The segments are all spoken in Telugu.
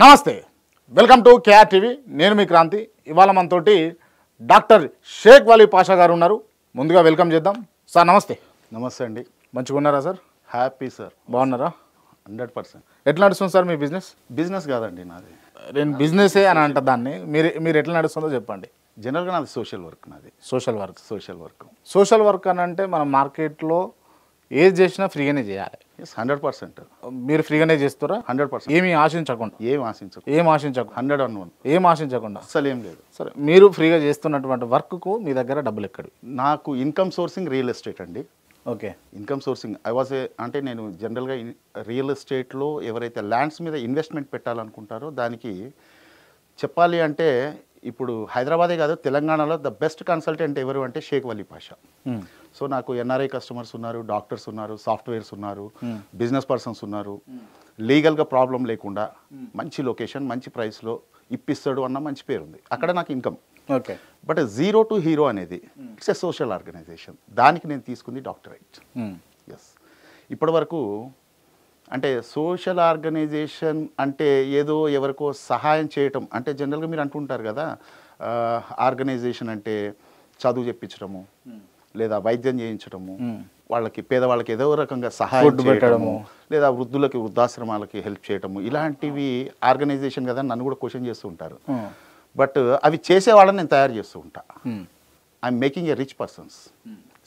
నమస్తే వెల్కమ్ టు కేఆర్ టీవీ నేను మీ క్రాంతి ఇవాళ మనతోటి డాక్టర్ షేక్ వలీ పాషా గారు ఉన్నారు ముందుగా వెల్కమ్ చేద్దాం సార్ నమస్తే నమస్తే అండి మంచిగా ఉన్నారా సార్ హ్యాపీ సార్ బాగున్నారా 100% ఎట్లా నడుస్తుంది సార్ మీ బిజినెస్ కాదండి నాది నేను బిజినెసే అని అంట దాన్ని మీరు ఎట్లా నడుస్తుందో చెప్పండి జనరల్గా నాది సోషల్ వర్క్ సోషల్ వర్క్ అని అంటే మన మార్కెట్లో ఏది చేసినా ఫ్రీగానే చేయాలి 100% మీరు ఫ్రీగానే చేస్తారా 100% ఏమీ ఆశించకుండా ఏం ఆశించదు 101 ఏం ఆశించకుండా అసలు ఏం లేదు. సరే మీరు ఫ్రీగా చేస్తున్నటువంటి వర్క్కు మీ దగ్గర డబ్బులు ఎక్కడి నాకు ఇన్కమ్ సోర్సింగ్ రియల్ ఎస్టేట్ అండి. ఓకే ఇన్కమ్ సోర్సింగ్ అంటే నేను జనరల్గా రియల్ ఎస్టేట్లో ఎవరైతే ల్యాండ్స్ మీద ఇన్వెస్ట్మెంట్ పెట్టాలనుకుంటారో దానికి చెప్పాలి అంటే ఇప్పుడు హైదరాబాదే కాదు తెలంగాణలో ద బెస్ట్ కన్సల్టెంట్ ఎవరు అంటే షేక్ వలీ పాషా. సో నాకు ఎన్ఆర్ఐ కస్టమర్స్ ఉన్నారు, డాక్టర్స్ ఉన్నారు, సాఫ్ట్వేర్స్ ఉన్నారు, బిజినెస్ పర్సన్స్ ఉన్నారు. లీగల్గా ప్రాబ్లం లేకుండా మంచి లొకేషన్ మంచి ప్రైస్లో ఇప్పిస్తాడు అన్న మంచి పేరు ఉంది. అక్కడ నాకు income. Okay but zero to hero అనేది ఇట్స్ ఎ సోషల్ ఆర్గనైజేషన్. దానికి నేను తీసుకుంది డాక్టరేట్. ఎస్ ఇప్పటి వరకు అంటే సోషల్ ఆర్గనైజేషన్ అంటే ఏదో ఎవరికో సహాయం చేయటం అంటే జనరల్గా మీరు అంటుంటారు కదా ఆర్గనైజేషన్ అంటే చదువు చెప్పించడము లేదా వైద్యం చేయించడము, వాళ్ళకి పేదవాళ్ళకి ఏదో రకంగా సహాయం చేయడము లేదా వృద్ధులకి వృద్ధాశ్రమాలకి హెల్ప్ చేయడము, ఇలాంటివి ఆర్గనైజేషన్ కదా నన్ను కూడా క్వశ్చన్ చేస్తూ ఉంటారు. బట్ అవి చేసే వాళ్ళని నేను తయారు చేస్తూ ఉంటా. I'm making a rich persons.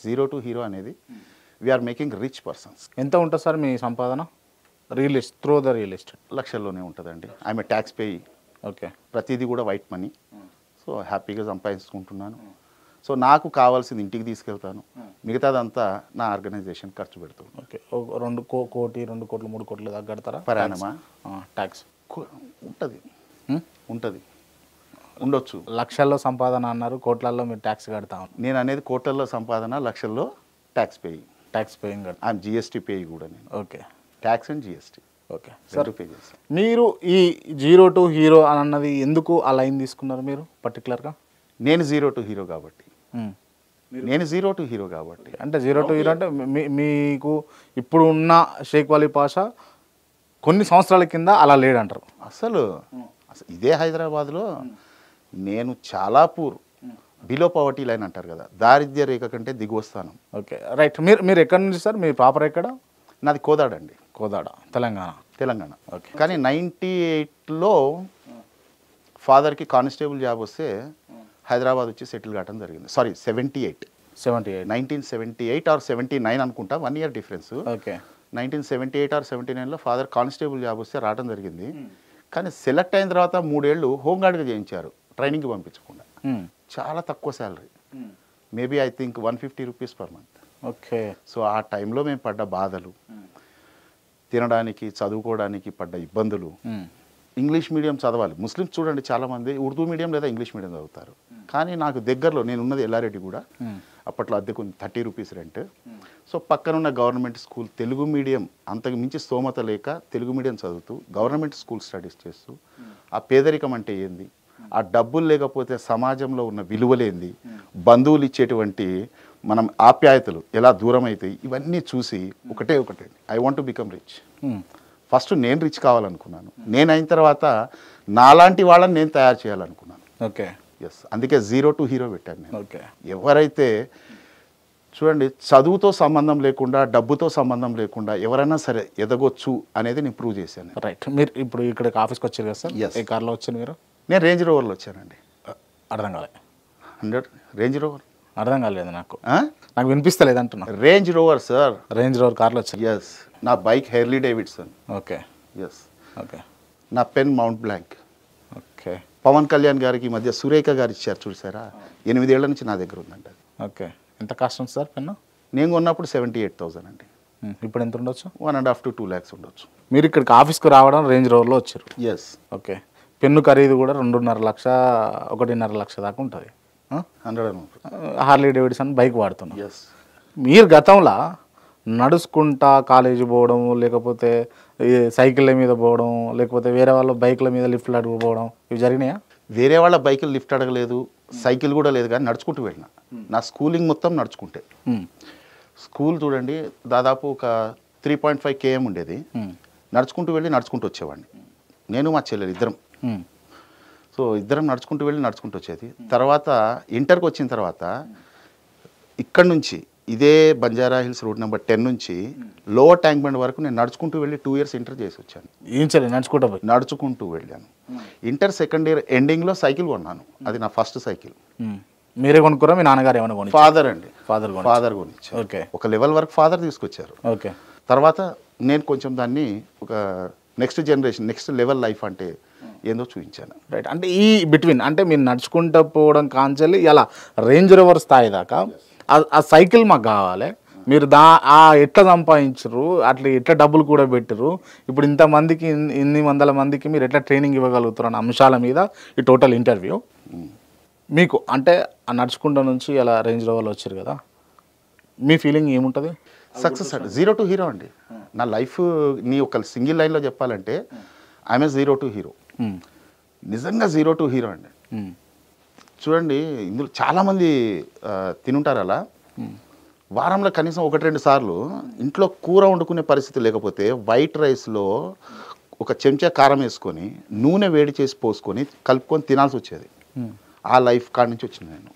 Zero to hero అనేది వీఆర్ మేకింగ్ రిచ్ పర్సన్స్. ఎంత ఉంటుంది సార్ మీ సంపాదన రియల్ ఎస్టేట్? లక్షల్లోనే ఉంటుందండి. I'm a tax pay. Okay ప్రతిదీ కూడా వైట్ మనీ. సో హ్యాపీగా సంపాదించుకుంటున్నాను. సో నాకు కావాల్సింది ఇంటికి తీసుకెళ్తాను, మిగతాదంతా నా ఆర్గనైజేషన్ ఖర్చు పెడుతుంది. ఓకే 2 కోటి 2 కోట్లు 3 కోట్లు దాకా కడతారా ప్రయాణమా? ట్యాక్స్ ఉంటుంది ఉండొచ్చు. లక్షల్లో సంపాదన అన్నారు, కోట్లల్లో మీరు ట్యాక్స్ కడతా ఉన్నారు. నేను అనేది కోట్లలో సంపాదన, లక్షల్లో ట్యాక్స్ పేయింగ్ కడతా. ఐఎమ్ జిఎస్టీ పే కూడా నేను. Okay tax and GST. Okay sir pay చేస్తాను. మీరు ఈ జీరో టు హీరో అని అన్నది ఎందుకు ఆ లైన్ తీసుకున్నారు మీరు పర్టికులర్గా? నేను జీరో టు హీరో కాబట్టి అంటే జీరో టు హీరో అంటే మీకు ఇప్పుడు ఉన్న షేక్ వలీ పాషా కొన్ని సంవత్సరాల కింద అలా లేడంటారు. అసలు ఇదే హైదరాబాద్లో నేను చాలా బిలో పవర్టీ లైన్ అంటారు కదా, దారిద్ర్య రేఖ కంటే దిగువస్తాను. Okay right. మీరు ఎక్కడి నుంచి సార్? మీ ప్రాపర్ ఎక్కడ? నాది కోదాడ అండి. కోదాడ తెలంగాణ. ఓకే. కానీ 98లో ఫాదర్కి కానిస్టేబుల్ జాబ్ వస్తే హైదరాబాద్ వచ్చి సెటిల్ కావడం జరిగింది. సారీ 78 1978 ఆర్ 79 అనుకుంటా, 1 ఇయర్ డిఫరెన్స్. ఓకే 1978 ఆర్ 79లో ఫాదర్ కానిస్టేబుల్ జాబ్ వస్తే రావడం జరిగింది. కానీ సెలెక్ట్ అయిన తర్వాత 3 ఏళ్ళు హోంగార్డ్గా చేయించారు, ట్రైనింగ్కి పంపించకుండా. చాలా తక్కువ salary, maybe I think 150 rupees per month. Okay. So ఆ టైంలో మేము పడ్డ బాధలు, తినడానికి చదువుకోవడానికి పడ్డ ఇబ్బందులు. ఇంగ్లీష్ మీడియం చదవాలి. ముస్లిమ్స్ చూడండి చాలామంది ఉర్దూ మీడియం లేదా ఇంగ్లీష్ మీడియం చదువుతారు. కానీ నాకు దగ్గరలో నేను ఉన్నది ఎల్లారెడ్డి కూడా, అప్పట్లో అద్దెకు 30 రూపీస్ రెంట్. సో పక్కనున్న గవర్నమెంట్ స్కూల్ తెలుగు మీడియం, అంతకు మించి స్తోమత లేక తెలుగు మీడియం చదువుతూ గవర్నమెంట్ స్కూల్ స్టడీస్ చేస్తూ ఆ పేదరికం అంటే ఏంది, ఆ డబ్బులు లేకపోతే సమాజంలో ఉన్న విలువలేంది, బంధువులు ఇచ్చేటువంటి మనం ఆప్యాయతలు ఎలా దూరం అవుతాయి, ఇవన్నీ చూసి ఒకటే I want to become rich. First నేను రిచ్ కావాలనుకున్నాను. నేను అయిన తర్వాత నాలాంటి వాళ్ళని నేను తయారు చేయాలనుకున్నాను. ఓకే ఎస్, అందుకే జీరో టు హీరో పెట్టాను నేను. ఓకే. ఎవరైతే చూడండి చదువుతో సంబంధం లేకుండా డబ్బుతో సంబంధం లేకుండా ఎవరైనా సరే ఎదగొచ్చు అనేది నేను ప్రూవ్ చేశాను. రైట్. మీరు ఇప్పుడు ఇక్కడికి ఆఫీస్కి వచ్చారు కదా సార్? ఏ కార్లో వచ్చారు మీరు? నేను రేంజ్ రోవర్లో వచ్చానండి. అర్థం కాలే. 100 రేంజ్ రోవర్. అర్థం కాలేదు నాకు వినిపిస్తలేదు అంటున్నా. Range rover sir. Range rover కార్లో వచ్చారు? ఎస్. నా bike Harley Davidson. Okay. Yes. Okay. నా pen Mont Blanc. Okay. Pawan Kalyan గారికి ఈ మధ్య సురేఖ గారు ఇచ్చారు చూసారా, 8 ఏళ్ల నుంచి నా దగ్గర ఉందండి. ఓకే. ఎంత కాస్ట్ ఉంది సార్ పెన్ను? నేను కొన్నప్పుడు 78,000 అండి. ఇప్పుడు ఎంత ఉండొచ్చు? 1.5 to 2 lakhs ఉండొచ్చు. మీరు ఇక్కడికి ఆఫీస్కి రావడం రేంజ్ రోవర్లో వచ్చారు? ఎస్. ఓకే. పెన్ను ఖరీదు కూడా 2.5 లక్ష 1.5 లక్ష దాకా ఉంటుంది. 100 హార్లీ డేవిడ్సన్ బైక్ వాడుతున్నాం. ఎస్. మీరు గతంలో నడుచుకుంటా కాలేజీ పోవడం, లేకపోతే సైకిళ్ళ మీద పోవడం, లేకపోతే వేరే వాళ్ళ బైక్ల మీద లిఫ్ట్లు అడుగుపోవడం, ఇవి జరిగినాయా? వేరే వాళ్ళ బైకులు లిఫ్ట్ అడగలేదు, సైకిల్ కూడా లేదు, కానీ నడుచుకుంటూ వెళ్ళిన. నా స్కూలింగ్ మొత్తం నడుచుకుంటే. స్కూల్ చూడండి దాదాపు ఒక 3.5 km ఉండేది. నడుచుకుంటూ వెళ్ళి నడుచుకుంటూ వచ్చేవాడిని. నేను మా చెల్లెలు ఇద్దరం. సో ఇద్దరం నడుచుకుంటూ వెళ్ళి నడుచుకుంటూ వచ్చేది. తర్వాత ఇంటర్కి వచ్చిన తర్వాత ఇక్కడ నుంచి ఇదే బంజారా హిల్స్ రూట్ నెంబర్ 10 నుంచి లోవర్ ట్యాంక్ బండ్ వరకు నేను నడుచుకుంటూ వెళ్ళి 2 years ఇంటర్ చేసి వచ్చాను. నడుచుకుంటూ వెళ్ళాను. ఇంటర్ సెకండ్ ఇయర్ ఎండింగ్లో సైకిల్ కొన్నాను. అది నా ఫస్ట్ సైకిల్. మీరే కొనుక్కోరా, మీ నాన్నగారు ఏమైనా కొనుక్కు? ఫాదర్ అండి, ఫాదర్ కొనిచ్చారు. ఓకే. ఒక లెవెల్ వరకు ఫాదర్ తీసుకొచ్చారు. ఓకే. తర్వాత నేను కొంచెం దాన్ని ఒక next generation next level life అంటే ఏందో చూపించాను. రైట్. అంటే ఈ బిట్వీన్ అంటే మీరు నడుచుకుంటూ పోవడం కాంచెల్లి ఇలా రేంజ్ రోవర్ స్థాయి దాకా ఆ సైకిల్ మాకు కావాలి, మీరు ఎట్లా సంపాదించరు, అట్లా ఎట్లా డబ్బులు కూడా పెట్టరు, ఇప్పుడు ఇంతమందికి ఇన్ని వందల మందికి మీరు ఎట్లా ట్రైనింగ్ ఇవ్వగలుగుతారు అన్న అంశాల మీద ఈ టోటల్ ఇంటర్వ్యూ. మీకు అంటే ఆ నడుచుకుంటూ నుంచి అలా రేంజ్ రోవర్లో వచ్చారు కదా, మీ ఫీలింగ్ ఏముంటుంది? సక్సెస్ అంటే 0 to hero అండి. నా లైఫ్ నీ ఒక సింగిల్ లైన్లో చెప్పాలంటే ఐఎమ్ 0 to hero. నిజంగా 0 to hero అండి. చూడండి, ఇందులో చాలామంది తినుంటారు అలా. వారంలో కనీసం 1-2 సార్లు ఇంట్లో కూర వండుకునే పరిస్థితి లేకపోతే వైట్ రైస్లో ఒక చెంచా కారం వేసుకొని నూనె వేడి చేసి పోసుకొని కలుపుకొని తినాల్సి వచ్చేది. ఆ లైఫ్ కాడి నుంచి వచ్చింది నేను.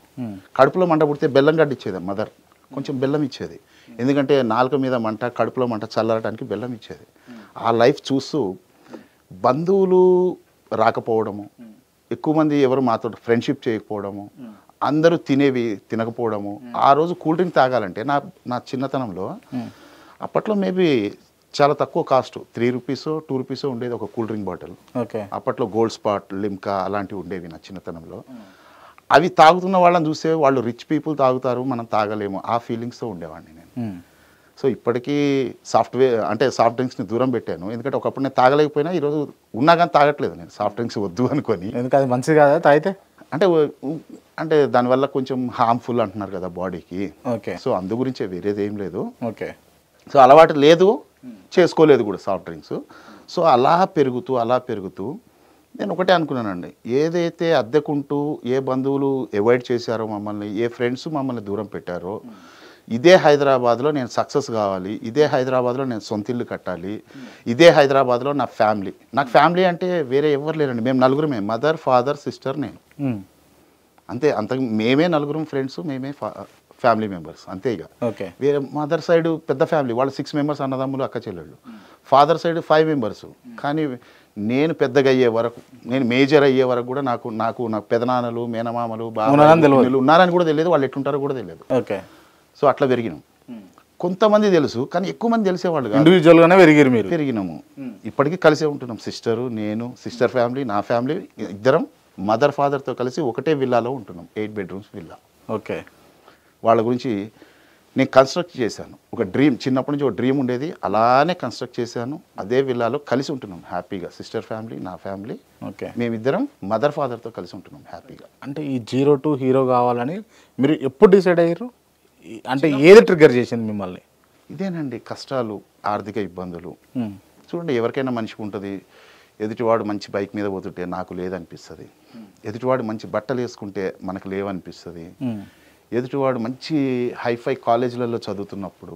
కడుపులో మంట పుడితే బెల్లం గడ్డ ఇచ్చేది మదర్, కొంచెం బెల్లం ఇచ్చేది. ఎందుకంటే నాలుక మీద మంట, కడుపులో మంట చల్లడానికి బెల్లం ఇచ్చేది. ఆ లైఫ్ చూస్తూ బంధువులు రాకపోవడము, ఎక్కువ మంది ఎవరు మాతో ఫ్రెండ్షిప్ చేయకపోవడము, అందరూ తినేవి తినకపోవడము. ఆ రోజు కూల్ డ్రింక్ తాగాలంటే నా చిన్నతనంలో అప్పట్లో మేబీ చాలా తక్కువ కాస్ట్, 3 rupees 2 rupees ఉండేది ఒక కూల్ డ్రింక్ బాటిల్. ఓకే. అప్పట్లో గోల్డ్ స్పాట్, లిమ్కా అలాంటివి ఉండేవి నా చిన్నతనంలో. అవి తాగుతున్న వాళ్ళని చూస్తే వాళ్ళు రిచ్ పీపుల్ తాగుతారు, మనం తాగలేము, ఆ ఫీలింగ్స్తో ఉండేవాడిని నేను. సో ఇప్పటికీ సాఫ్ట్ డ్రింక్స్ని దూరం పెట్టాను. ఎందుకంటే ఒకప్పుడు నేను తాగలేకపోయినా ఈరోజు ఉన్నా కానీ తాగట్లేదు నేను, సాఫ్ట్ డ్రింక్స్ వద్దు అనుకొని. ఎందుకు అది మంచిది కాదా తాగితే? అంటే దానివల్ల కొంచెం హార్మ్ఫుల్ అంటున్నారు కదా బాడీకి. ఓకే. సో అందు గురించే, వేరేది ఏం లేదు. ఓకే. సో అలవాటు లేదు, చేసుకోలేదు కూడా సాఫ్ట్ డ్రింక్స్. సో అలా పెరుగుతూ నేను ఒకటే అనుకున్నానండి, ఏదైతే అద్దెకుంటూ ఏ బంధువులు అవాయిడ్ చేశారో మమ్మల్ని, ఏ ఫ్రెండ్స్ మమ్మల్ని దూరం పెట్టారో, ఇదే హైదరాబాద్లో నేను సక్సెస్ కావాలి, ఇదే హైదరాబాద్లో నేను సొంత ఇల్లు కట్టాలి, ఇదే హైదరాబాద్లో నా ఫ్యామిలీ. నాకు ఫ్యామిలీ అంటే వేరే ఎవరు లేరండి, మేము నలుగురమే, మదర్ ఫాదర్ సిస్టర్ నేను, అంతే. మేమే నలుగురం ఫ్రెండ్స్, మేమే ఫ్యామిలీ మెంబర్స్, అంతే. ఇక వేరే మదర్ సైడ్ పెద్ద ఫ్యామిలీ, వాళ్ళు 6 members అన్నదమ్ములు అక్క చెల్లెళ్ళు. Father side 5 members. కానీ నేను పెద్దగా అయ్యే వరకు, నేను మేజర్ అయ్యే వరకు కూడా నాకు పెదనాన్నలు, మేనమామలు, బాబాలు ఉన్నారని కూడా తెలియదు, వాళ్ళు ఎట్లుంటారో కూడా తెలియదు. ఓకే. సో అట్లా పెరిగినాం. కొంతమంది తెలుసు కానీ ఎక్కువ మంది తెలిసేవాళ్ళు కాదు. ఇండివిజువల్గానే పెరిగినాము. ఇప్పటికీ కలిసే ఉంటున్నాం, సిస్టరు నేను, సిస్టర్ ఫ్యామిలీ, నా ఫ్యామిలీ, ఇద్దరం మదర్ ఫాదర్తో కలిసి ఒకటే విల్లాలో ఉంటున్నాం, 8 bedrooms విల్లా. ఓకే. వాళ్ళ గురించి నేను కన్స్ట్రక్ట్ చేశాను, ఒక డ్రీమ్, చిన్నప్పటి నుంచి ఒక డ్రీమ్ ఉండేది, అలానే కన్స్ట్రక్ట్ చేశాను. అదే విల్లాలో కలిసి ఉంటున్నాం హ్యాపీగా, సిస్టర్ ఫ్యామిలీ, నా ఫ్యామిలీ. ఓకే. మేమిద్దరం మదర్ ఫాదర్తో కలిసి ఉంటున్నాం హ్యాపీగా. అంటే ఈ 0 to hero కావాలని మీరు ఎప్పుడు డిసైడ్ అయ్యారు? అంటే ఏది ట్రిగ్గర్ చేసింది మిమ్మల్ని? ఇదేనండి, కష్టాలు, ఆర్థిక ఇబ్బందులు. చూడండి, ఎవరికైనా మనిషికి ఉంటుంది, ఎదుటివాడు మంచి బైక్ మీద పోతుంటే నాకు లేదనిపిస్తుంది, ఎదుటివాడు మంచి బట్టలు వేసుకుంటే మనకు లేవనిపిస్తుంది, ఎదుటివాడు మంచి హైఫై కాలేజీలలో చదువుతున్నప్పుడు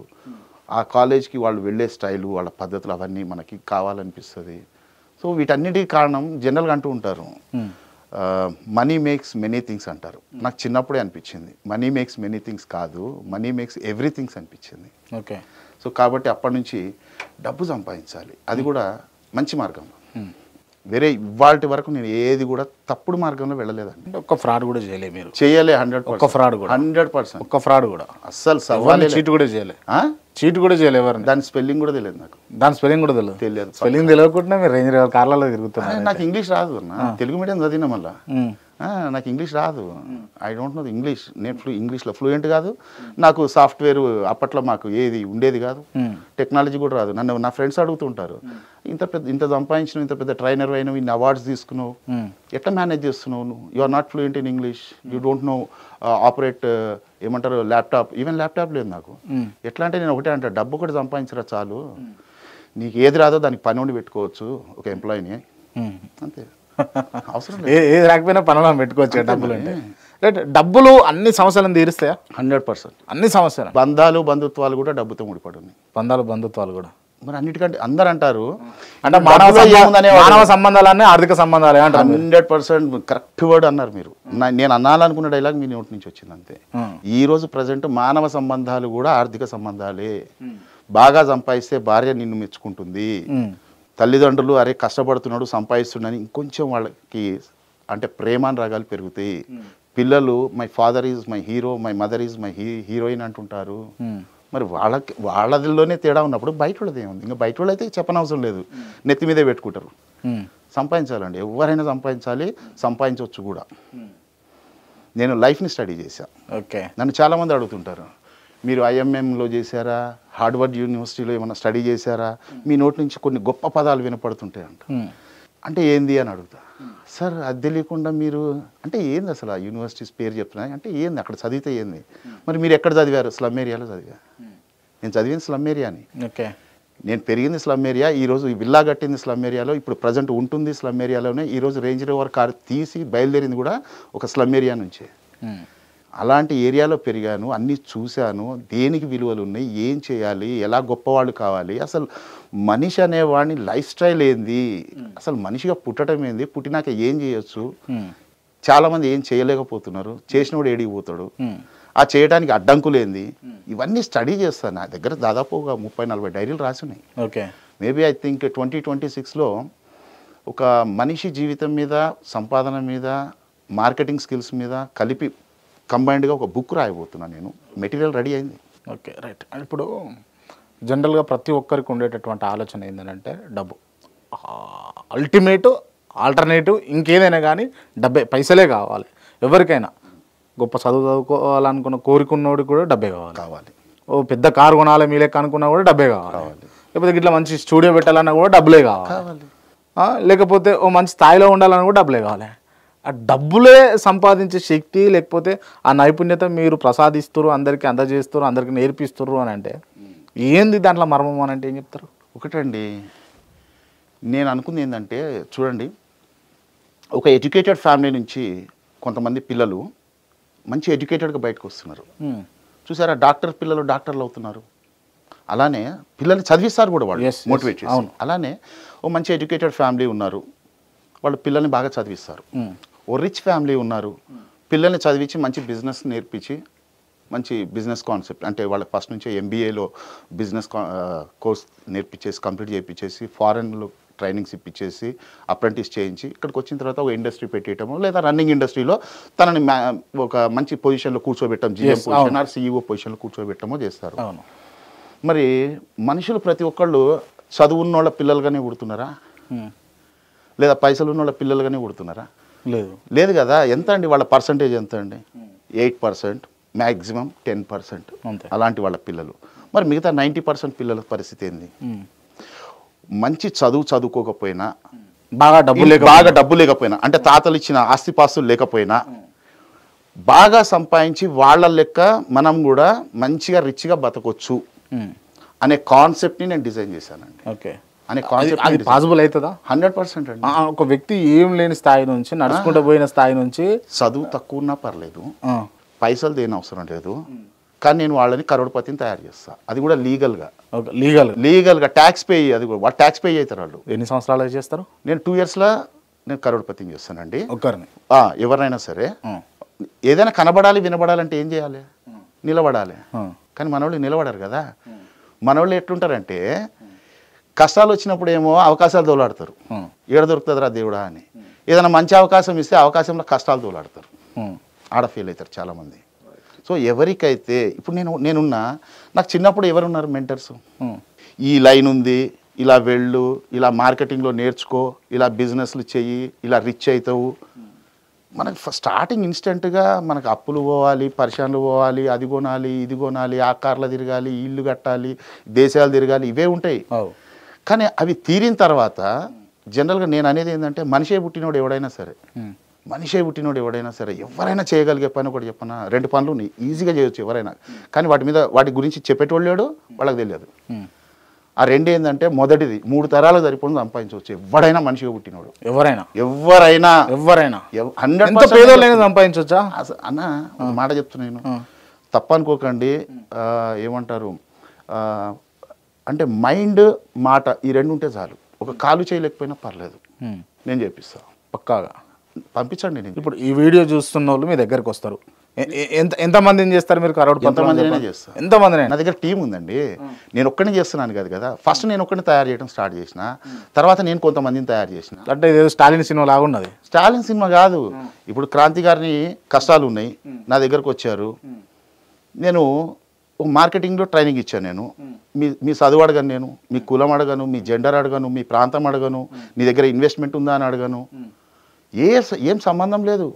ఆ కాలేజ్కి వాళ్ళు వెళ్ళే స్టైలు, వాళ్ళ పద్ధతులు అవన్నీ మనకి కావాలనిపిస్తుంది. సో వీటన్నిటికీ కారణం జనరల్గా అంటూ ఉంటారు, మనీ మేక్స్ మెనీ థింగ్స్ అంటారు. నాకు చిన్నప్పుడే అనిపించింది, మనీ మేక్స్ మెనీ థింగ్స్ కాదు, మనీ మేక్స్ ఎవ్రీథింగ్స్ అనిపించింది. ఓకే. సో కాబట్టి అప్పటి నుంచి డబ్బు సంపాదించాలి, అది కూడా మంచి మార్గంలో. వేరే ఇవాళ వరకు నేను ఏది కూడా తప్పుడు మార్గంలో వెళ్ళలేదండి. ఒక్క ఫ్రాడ్ కూడా చేయలేదు మీరు? చేయలే. 100%. ఫ్రాడ్ కూడా 100%. ఒక్క ఫ్రాడ్ కూడా అస్సలు సవాలే. చీట్ కూడా చేయలే? చీట్ కూడా చేయలేదు ఎవరు? దాని స్పెల్లింగ్ కూడా తెలియదు నాకు. దాని స్పెల్లింగ్ కూడా తెలియదు? స్పెల్లింగ్ తెలియకుండా మీరు రేంజ్ రోవర్ కార్లలో తిరుగుతున్నారు. నాకు ఇంగ్లీష్ రాదు అన్న, తెలుగు మీడియం చదివినా మళ్ళీ నాకు ఇంగ్లీష్ రాదు. I don't know English. నేను ఇంగ్లీష్లో ఫ్లూయెంట్ కాదు. నాకు సాఫ్ట్వేర్ అప్పట్లో మాకు ఏది ఉండేది కాదు, టెక్నాలజీ కూడా రాదు. నన్ను నా ఫ్రెండ్స్ అడుగుతుంటారు, ఇంత సంపాదించినావు, ఇంత పెద్ద ట్రైనర్ అయినావు, ఇన్ని అవార్డ్స్ తీసుకున్నావు, ఎట్లా మేనేజ్ చేస్తున్నావు నువ్వు? You are not fluent in English, you don't know operate ఏమంటారు ల్యాప్టాప్, ఈవెన్ ల్యాప్టాప్ లేదు నాకు. ఎట్లా అంటే నేను ఒకటే అంటే, డబ్బు ఒకటి సంపాదించరా చాలు, నీకు ఏది రాదో దానికి పని ఉండి పెట్టుకోవచ్చు ఒక ఎంప్లాయీని, అంతే. అవసరం ఏది రాకపోయినా పనులను పెట్టుకోవచ్చు డబ్బులు అంటే. రైట్. డబ్బులు అన్ని సమస్యలను తీరుస్తాయా? 100%. అన్ని సమస్యలు, బంధాలు బంధుత్వాలు కూడా డబ్బుతో ముడిపడి ఉన్నాయి. బంధాలు బంధుత్వాలు కూడా మరి అన్నిటికంటే అందరు అంటారు అంటే మానవ సంబంధాలన్నీ ఆర్థిక సంబంధాలే అంటారు. 100% కరెక్ట్ వర్డ్ అన్నారు మీరు. నేను అనాలనుకున్న డైలాగ్ మీ నోటి నుంచి వచ్చింది అంతే. ఈ రోజు ప్రజెంట్ మానవ సంబంధాలు కూడా ఆర్థిక సంబంధాలే. బాగా సంపాదిస్తే భార్య నిన్ను మెచ్చుకుంటుంది, తల్లిదండ్రులు అరే కష్టపడుతున్నాడు సంపాదిస్తున్నాడని ఇంకొంచెం వాళ్ళకి అంటే ప్రేమానురాగాలు పెరుగుతాయి. పిల్లలు my father is my hero, my mother is my heroine అంటుంటారు. మరి వాళ్ళదిలోనే తేడా ఉన్నప్పుడు బయట వాళ్ళది ఏముంది? ఇంకా బయట వాళ్ళు అయితే చెప్పనవసరం లేదు, నెత్తి మీదే పెట్టుకుంటారు. సంపాదించాలండి, ఎవరైనా సంపాదించాలి, సంపాదించవచ్చు కూడా. నేను లైఫ్ని స్టడీ చేశాను. ఓకే, నన్ను చాలామంది అడుగుతుంటారు, మీరు ఐఎంఎంలో చేశారా, హార్వర్డ్ యూనివర్సిటీలో ఏమైనా స్టడీ చేశారా, మీ నోటి నుంచి కొన్ని గొప్ప పదాలు వినపడుతుంటాయి అంట. అంటే ఏంది అని అడుగుతా. సార్ అది తెలియకుండా మీరు అంటే ఏంది అసలు ఆ యూనివర్సిటీస్ పేరు చెప్తున్నాయి అంటే ఏంది, అక్కడ చదివితే ఏంది? మరి మీరు ఎక్కడ చదివారు? స్లమ్ ఏరియాలో చదివా. నేను చదివింది స్లమ్ ఏరియాని. ఓకే, నేను పెరిగింది స్లమ్ ఏరియా. ఈరోజు విల్లా కట్టింది స్లమ్ ఏరియాలో, ఇప్పుడు ప్రజెంట్ ఉంటుంది స్లమ్ ఏరియాలోనే. ఈరోజు రేంజ్ రోవర్ కార్ తీసి బయలుదేరింది కూడా ఒక స్లమ్ ఏరియా నుంచే. అలాంటి ఏరియాలో పెరిగాను, అన్నీ చూశాను, దేనికి విలువలు ఉన్నాయి, ఏం చేయాలి, ఎలా గొప్పవాళ్ళు కావాలి, అసలు మనిషి అనేవాడిని లైఫ్ స్టైల్ ఏంది, అసలు మనిషిగా పుట్టడం ఏంది, పుట్టినాక ఏం చేయొచ్చు. చాలామంది ఏం చేయలేకపోతున్నారు, చేసినోడు ఏడికి పోతాడు, ఆ చేయడానికి అడ్డంకులు ఏంది, ఇవన్నీ స్టడీ చేస్తాను. నా దగ్గర దాదాపు ఒక 30-40 డైరీలు రాసి ఉన్నాయి. ఓకే, మేబీ ఐ థింక్ 2026లో ఒక మనిషి జీవితం మీద, సంపాదన మీద, మార్కెటింగ్ స్కిల్స్ మీద కలిపి కంబైన్డ్గా ఒక బుక్ రాయబోతున్నాను నేను. మెటీరియల్ రెడీ అయింది. Okay, right. ఇప్పుడు జనరల్గా ప్రతి ఒక్కరికి ఉండేటటువంటి ఆలోచన ఏంటంటే డబ్బు అల్టిమేట్ ఆల్టర్నేటివ్ ఇంకేదైనా కానీ డబ్బే, పైసలే కావాలి ఎవరికైనా. గొప్ప చదువుకోవాలనుకున్న కోరికున్నోడు కూడా డబ్బే కావాలి. ఓ పెద్ద కారు కొనాలి మీ లెక్క అనుకున్నా కూడా డబ్బే కావాలి. లేకపోతే ఇట్లా మంచి స్టూడియో పెట్టాలన్నా కూడా డబ్బులే కావాలి. లేకపోతే ఓ మంచి స్థాయిలో ఉండాలన్నా కూడా డబ్బులే కావాలి. ఆ డబ్బులే సంపాదించే శక్తి లేకపోతే ఆ నైపుణ్యత మీరు ప్రసాదిస్తారు, అందరికీ అందజేస్తారు, అందరికీ నేర్పిస్తారు అని అంటే ఏంది దాంట్లో మర్మం అని అంటే ఏం చెప్తారు? ఒకటండి, నేను అనుకుంది ఏంటంటే చూడండి, ఒక ఎడ్యుకేటెడ్ ఫ్యామిలీ నుంచి కొంతమంది పిల్లలు మంచి ఎడ్యుకేటెడ్గా బయటకు వస్తున్నారు. చూసారా, డాక్టర్ పిల్లలు డాక్టర్లు అవుతున్నారు. అలానే పిల్లల్ని చదివిస్తారు కూడా వాళ్ళు, మోటివేట్ చేసి. అలానే ఓ మంచి ఎడ్యుకేటెడ్ ఫ్యామిలీ ఉన్నారు, వాళ్ళు పిల్లల్ని బాగా చదివిస్తారు. ఓ రిచ్ ఫ్యామిలీ ఉన్నారు, పిల్లల్ని చదివించి మంచి బిజినెస్ నేర్పించి, మంచి బిజినెస్ కాన్సెప్ట్ అంటే వాళ్ళకి ఫస్ట్ నుంచే ఎంబీఏలో బిజినెస్ కోర్స్ నేర్పించేసి కంప్లీట్ చేయించేసి, ఫారెన్లో ట్రైనింగ్స్ ఇప్పించేసి, అప్రెంటిస్ చేయించి ఇక్కడికి వచ్చిన తర్వాత ఒక ఇండస్ట్రీ పెట్టేయటము, లేదా రన్నింగ్ ఇండస్ట్రీలో తనని ఒక మంచి పొజిషన్లో కూర్చోబెట్టడం, జీఎం పొజిషన్ ఆర్ సిఇఓ పొజిషన్లో కూర్చోబెట్టమో చేస్తారు. మరి మనుషులు ప్రతి ఒక్కళ్ళు చదువున్న వాళ్ళ పిల్లలుగానే పుడుతున్నారా, లేదా పైసలు ఉన్న వాళ్ళ పిల్లలుగానే పుడుతున్నారా? లేదు కదా. ఎంత అండి వాళ్ళ పర్సంటేజ్? ఎంత అండి? 8%, మ్యాక్సిమం 10% అలాంటి వాళ్ళ పిల్లలు. మరి మిగతా 90% పిల్లల పరిస్థితి ఏంది? మంచి చదువుకోకపోయినా, బాగా డబ్బు లేకపోయినా, అంటే తాతలు ఇచ్చిన ఆస్తిపాస్తులు లేకపోయినా, బాగా సంపాదించి వాళ్ళ లెక్క మనం కూడా మంచిగా రిచ్గా బతకొచ్చు అనే కాన్సెప్ట్ని నేను డిజైన్ చేశానండి. ఓకే, అనే కాన్సెప్ట్ అది పాసిబుల్ అవుతుందా? 100% అండి. ఒక వ్యక్తి ఏం లేని స్థాయి నుంచి, నడుచుకుంటూ పోయిన స్థాయి నుంచి, చదువు తక్కువ ఉన్నా పర్లేదు, పైసలు దేని అవసరం లేదు, కానీ నేను వాళ్ళని కరోడ్పతిని తయారు చేస్తాను. అది కూడా లీగల్గా ట్యాక్స్ పే, అది కూడా ట్యాక్స్ పే అవుతారు వాళ్ళు. ఎన్ని సంవత్సరాలు చేస్తారు? నేను 2 yearsలో నేను కరోడ్పతిని చేస్తానండి. ఒకరిని ఎవరినైనా సరే. ఏదైనా కనబడాలి, వినబడాలంటే ఏం చేయాలి? నిలబడాలి. కానీ మనోళ్ళు నిలబడరు కదా. మనోళ్ళు ఎట్లుంటారంటే కష్టాలు వచ్చినప్పుడు ఏమో అవకాశాలు దోలాడతారు, ఏడ దొరుకుతుందిరా దేవుడా అని. ఏదైనా మంచి అవకాశం ఇస్తే అవకాశంలో కష్టాలు దోలాడతారు, ఆడ ఫెయిల్ అవుతారు చాలామంది. సో ఎవరికైతే ఇప్పుడు నేనున్నా, నాకు చిన్నప్పుడు ఎవరున్నారు మెంటర్స్? ఈ లైన్ ఉంది, ఇలా వెళ్ళు, ఇలా మార్కెటింగ్లో నేర్చుకో, ఇలా బిజినెస్లు చెయ్యి, ఇలా రిచ్ అవుతావు. మనకు స్టార్టింగ్ ఇన్స్టెంట్గా మనకు అప్పులు పోవాలి, పరిశాన్లు పోవాలి, అది కొనాలి, ఇది కొనాలి, ఆ కార్లు తిరగాలి, ఇల్లు కట్టాలి, దేశాలు తిరగాలి, ఇవే ఉంటాయి. కానీ అవి తీరిన తర్వాత జనరల్గా నేను అనేది ఏంటంటే, మనిషే పుట్టినోడు ఎవడైనా సరే ఎవరైనా చేయగలిగే పని ఒకటి చెప్పనా, 2 పనులు ఈజీగా చేయొచ్చు ఎవరైనా. కానీ వాటి గురించి చెప్పేటోళ్ళు లేడు, వాళ్ళకి తెలియదు. ఆ 2 ఏంటంటే, మొదటిది 3 తరాలు సరిపోయి సంపాదించవచ్చు ఎవడైనా, మనిషిగా పుట్టినోడు ఎవరైనా 100% సంపాదించవచ్చా అన్న. మాట చెప్తున్నా నేను, తప్పనుకోకండి. ఏమంటారు, అంటే మైండ్ మాట ఈ రెండు ఉంటే చాలు. ఒక కాలు చేయలేకపోయినా పర్లేదు, నేను చేపిస్తాను పక్కాగా. పంపించండి. నేను ఇప్పుడు ఈ వీడియో చూస్తున్న వాళ్ళు మీ దగ్గరికి వస్తారు, ఎంతమందిని చేస్తారు మీరు? ఎంతమందినైనా చేస్తాను. ఎంతమంది? నా దగ్గర టీం ఉందండి. నేను ఒక్కడిని చేస్తున్నాను కాదు కదా. ఫస్ట్ నేను ఒక్కడిని తయారు చేయడం స్టార్ట్ చేసిన, తర్వాత నేను కొంతమందిని తయారు చేసిన. అంటే ఇదేదో స్టాలిన్ సినిమా లాగా ఉన్నది. స్టాలిన్ సినిమా కాదు. ఇప్పుడు క్రాంతి గారిని కష్టాలు ఉన్నాయి, నా దగ్గరకు వచ్చారు. నేను మార్కెటింగ్లో ట్రైనింగ్ ఇచ్చాను. నేను మీ చదువు అడగను, నేను మీ కులం అడగను, మీ జెండర్ అడగను, మీ ప్రాంతం అడగను, నీ దగ్గర ఇన్వెస్ట్మెంట్ ఉందా అని అడగను. ఏం సంబంధం లేదు.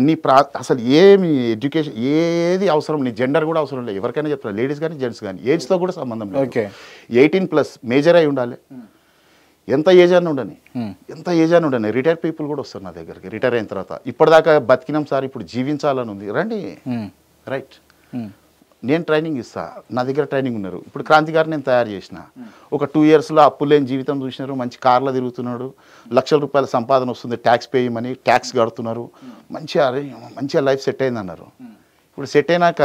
నీ అసలు ఏమి ఎడ్యుకేషన్ ఏది అవసరం, నీ జెండర్ కూడా అవసరం లేదు. ఎవరికైనా చెప్తాను, లేడీస్ కానీ జెంట్స్ కానీ, ఏజ్తో కూడా సంబంధం లేదు. 18+ మేజర్ అయి ఉండాలి. ఎంత ఏజ్ అని ఉండని రిటైర్ పీపుల్ కూడా వస్తారు నా దగ్గరికి. రిటైర్ అయిన తర్వాత ఇప్పటిదాకా బతికినాం సార్, ఇప్పుడు జీవించాలని ఉంది, రండి. రైట్, నేను ట్రైనింగ్ ఇస్తా. నా దగ్గర ట్రైనింగ్ ఉన్నారు. ఇప్పుడు క్రాంతి గారిని నేను తయారు చేసిన. ఒక 2 yearsలో అప్పులు లేని జీవితం చూసినారు, మంచి కార్లో తిరుగుతున్నాడు, లక్షల రూపాయల సంపాదన వస్తుంది, ట్యాక్స్ పేయమని ట్యాక్స్ కడుతున్నారు, మంచిగా లైఫ్ సెట్ అయిందన్నారు. ఇప్పుడు సెట్ అయినాక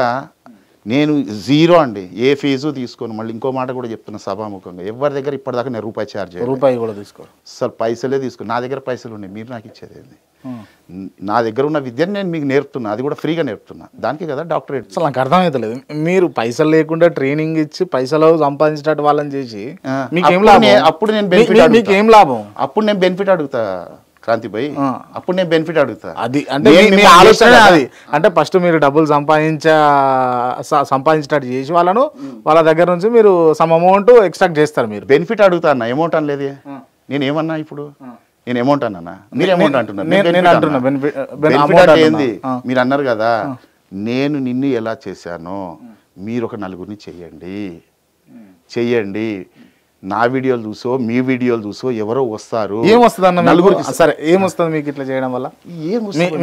నేను జీరో అండి, ఏ ఫీజు తీసుకోను. మళ్ళీ ఇంకో మాట కూడా చెప్తున్నా సభాముఖంగా, ఎవరి దగ్గర ఇప్పటిదాకా నేను రూపాయి ఛార్జ్ చేయను. రూపాయి కూడా తీసుకో, అసలు పైసలే తీసుకో. నా దగ్గర పైసలు ఉన్నాయి, మీరు నాకు ఇచ్చేది ఏంది? నా దగ్గర ఉన్న విద్యను నేను మీకు నేర్పుతున్నా, అది కూడా ఫ్రీగా నేర్పుతున్నా. దానికి కదా డాక్టరేట్. అసలు నాకు అర్థమవుతలేదు, మీరు పైసలు లేకుండా ట్రైనింగ్ ఇచ్చి పైసలు సంపాదించినట్టు వాళ్ళని చేసి మీకేం లాభం? అప్పుడు నేను బెనిఫిట్, మీకేం లాభం? అప్పుడు నేను బెనిఫిట్ అడుగుతా క్రాంతి భాయ్, అప్పుడు నేను బెనిఫిట్ అడుగుతా. అది అంటే మీ ఆలోచన అది. అంటే ఫస్ట్ మీరు డబ్బులు సంపాదించినట్టు చేసి వాళ్ళ దగ్గర నుంచి మీరు సమ్ అమౌంట్ ఎక్స్ట్రాక్ట్ చేస్తారు. మీరు బెనిఫిట్ అడుగుతా అన్న, అమౌంట్ అనలేదే. నేను ఏమన్నా ఇప్పుడు? నేను అమౌంట్ అన్నా, మీరు అమౌంట్ అంటున్నారు. బెనిఫిట్ ఏంది? మీరు అన్నారు కదా, నేను నిన్ను ఎలా చేశానో మీరు ఒక నలుగురిని చెయ్యండి. నా వీడియోలు చూసో మీ వీడియోలు చూసో ఎవరో వస్తారు. ఏమొస్తుంది అన్న నలుగురికి? సరే, ఏమొస్తుంది మీకు ఇట్లా చేయడం వల్ల?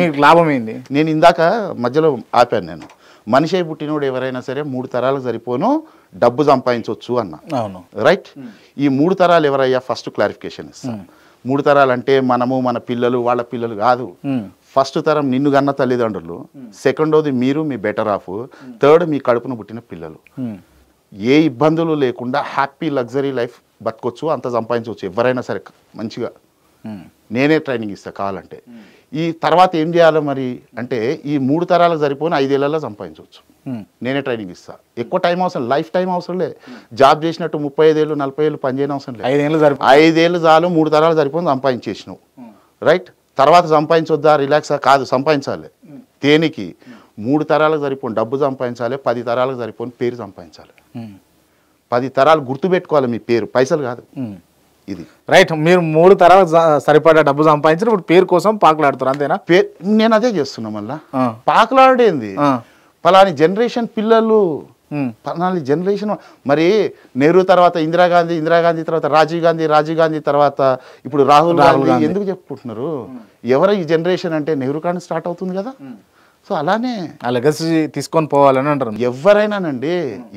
మీకు లాభం ఏంది? నేను ఇందాక మధ్యలో ఆపాను. నేను మనిషి అయి పుట్టినోడు ఎవరైనా సరే 3 తరాలకు సరిపోను డబ్బు సంపాదించవచ్చు అన్న. అవును, రైట్. ఈ 3 తరాలు ఎవరయ్యా? ఫస్ట్ క్లారిఫికేషన్ ఇస్తాను. 3 తరాలు అంటే మనము, మన పిల్లలు, వాళ్ళ పిల్లలు కాదు. ఫస్ట్ తరం నిన్ను కన్న తల్లిదండ్రులు, సెకండోది మీరు, మీ బెటర్ ఆఫ్, థర్డ్ మీ కడుపున పుట్టిన పిల్లలు. ఏ ఇబ్బందులు లేకుండా హ్యాపీ లగ్జరీ లైఫ్ బతకొచ్చు, అంత సంపాదించవచ్చు ఎవరైనా సరే మంచిగా. నేనే ట్రైనింగ్ ఇస్తా కావాలంటే. ఈ తర్వాత ఏం చేయాలో మరి అంటే, ఈ 3 తరాలకు సరిపోయిన 5 ఏళ్లలో సంపాదించవచ్చు. నేనే ట్రైనింగ్ ఇస్తా. ఎక్కువ టైం అవసరం, లైఫ్ టైం అవసరం లే. జాబ్ చేసినట్టు 35 ఏళ్ళు 40 ఏళ్ళు పని చేయని అవసరం లేదు. 5 ఏళ్ళు చాలు, 3 తరాలు సరిపోయింది సంపాదించేసినావు. రైట్. తర్వాత సంపాదించొద్దా, రిలాక్స్ కాదు, సంపాదించాలి. దేనికి? 3 తరాలకు సరిపోని డబ్బు సంపాదించాలి, 10 తరాలకు సరిపోని పేరు సంపాదించాలి. 10 తరాలు గుర్తుపెట్టుకోవాలి మీ పేరు, పైసలు కాదు. ఇది రైట్. మీరు 3 తరాలకు సరిపడా డబ్బు సంపాదించిన ఇప్పుడు పేరు కోసం పాకులాడుతారు, అంతేనా? నేను అదే చేస్తున్నా. మళ్ళా పాకులాడేంది? పలాని జనరేషన్ పిల్లలు, పలాని జనరేషన్. మరి నెహ్రూ తర్వాత ఇందిరాగాంధీ, ఇందిరాగాంధీ తర్వాత రాజీవ్ గాంధీ తర్వాత ఇప్పుడు రాహుల్ గాంధీ ఎందుకు చెప్పుకుంటున్నారు? ఎవరు ఈ జనరేషన్ అంటే నెహ్రూ కాండి స్టార్ట్ అవుతుంది కదా. సో అలానే ఆ లెగసీ తీసుకొని పోవాలని అంటారు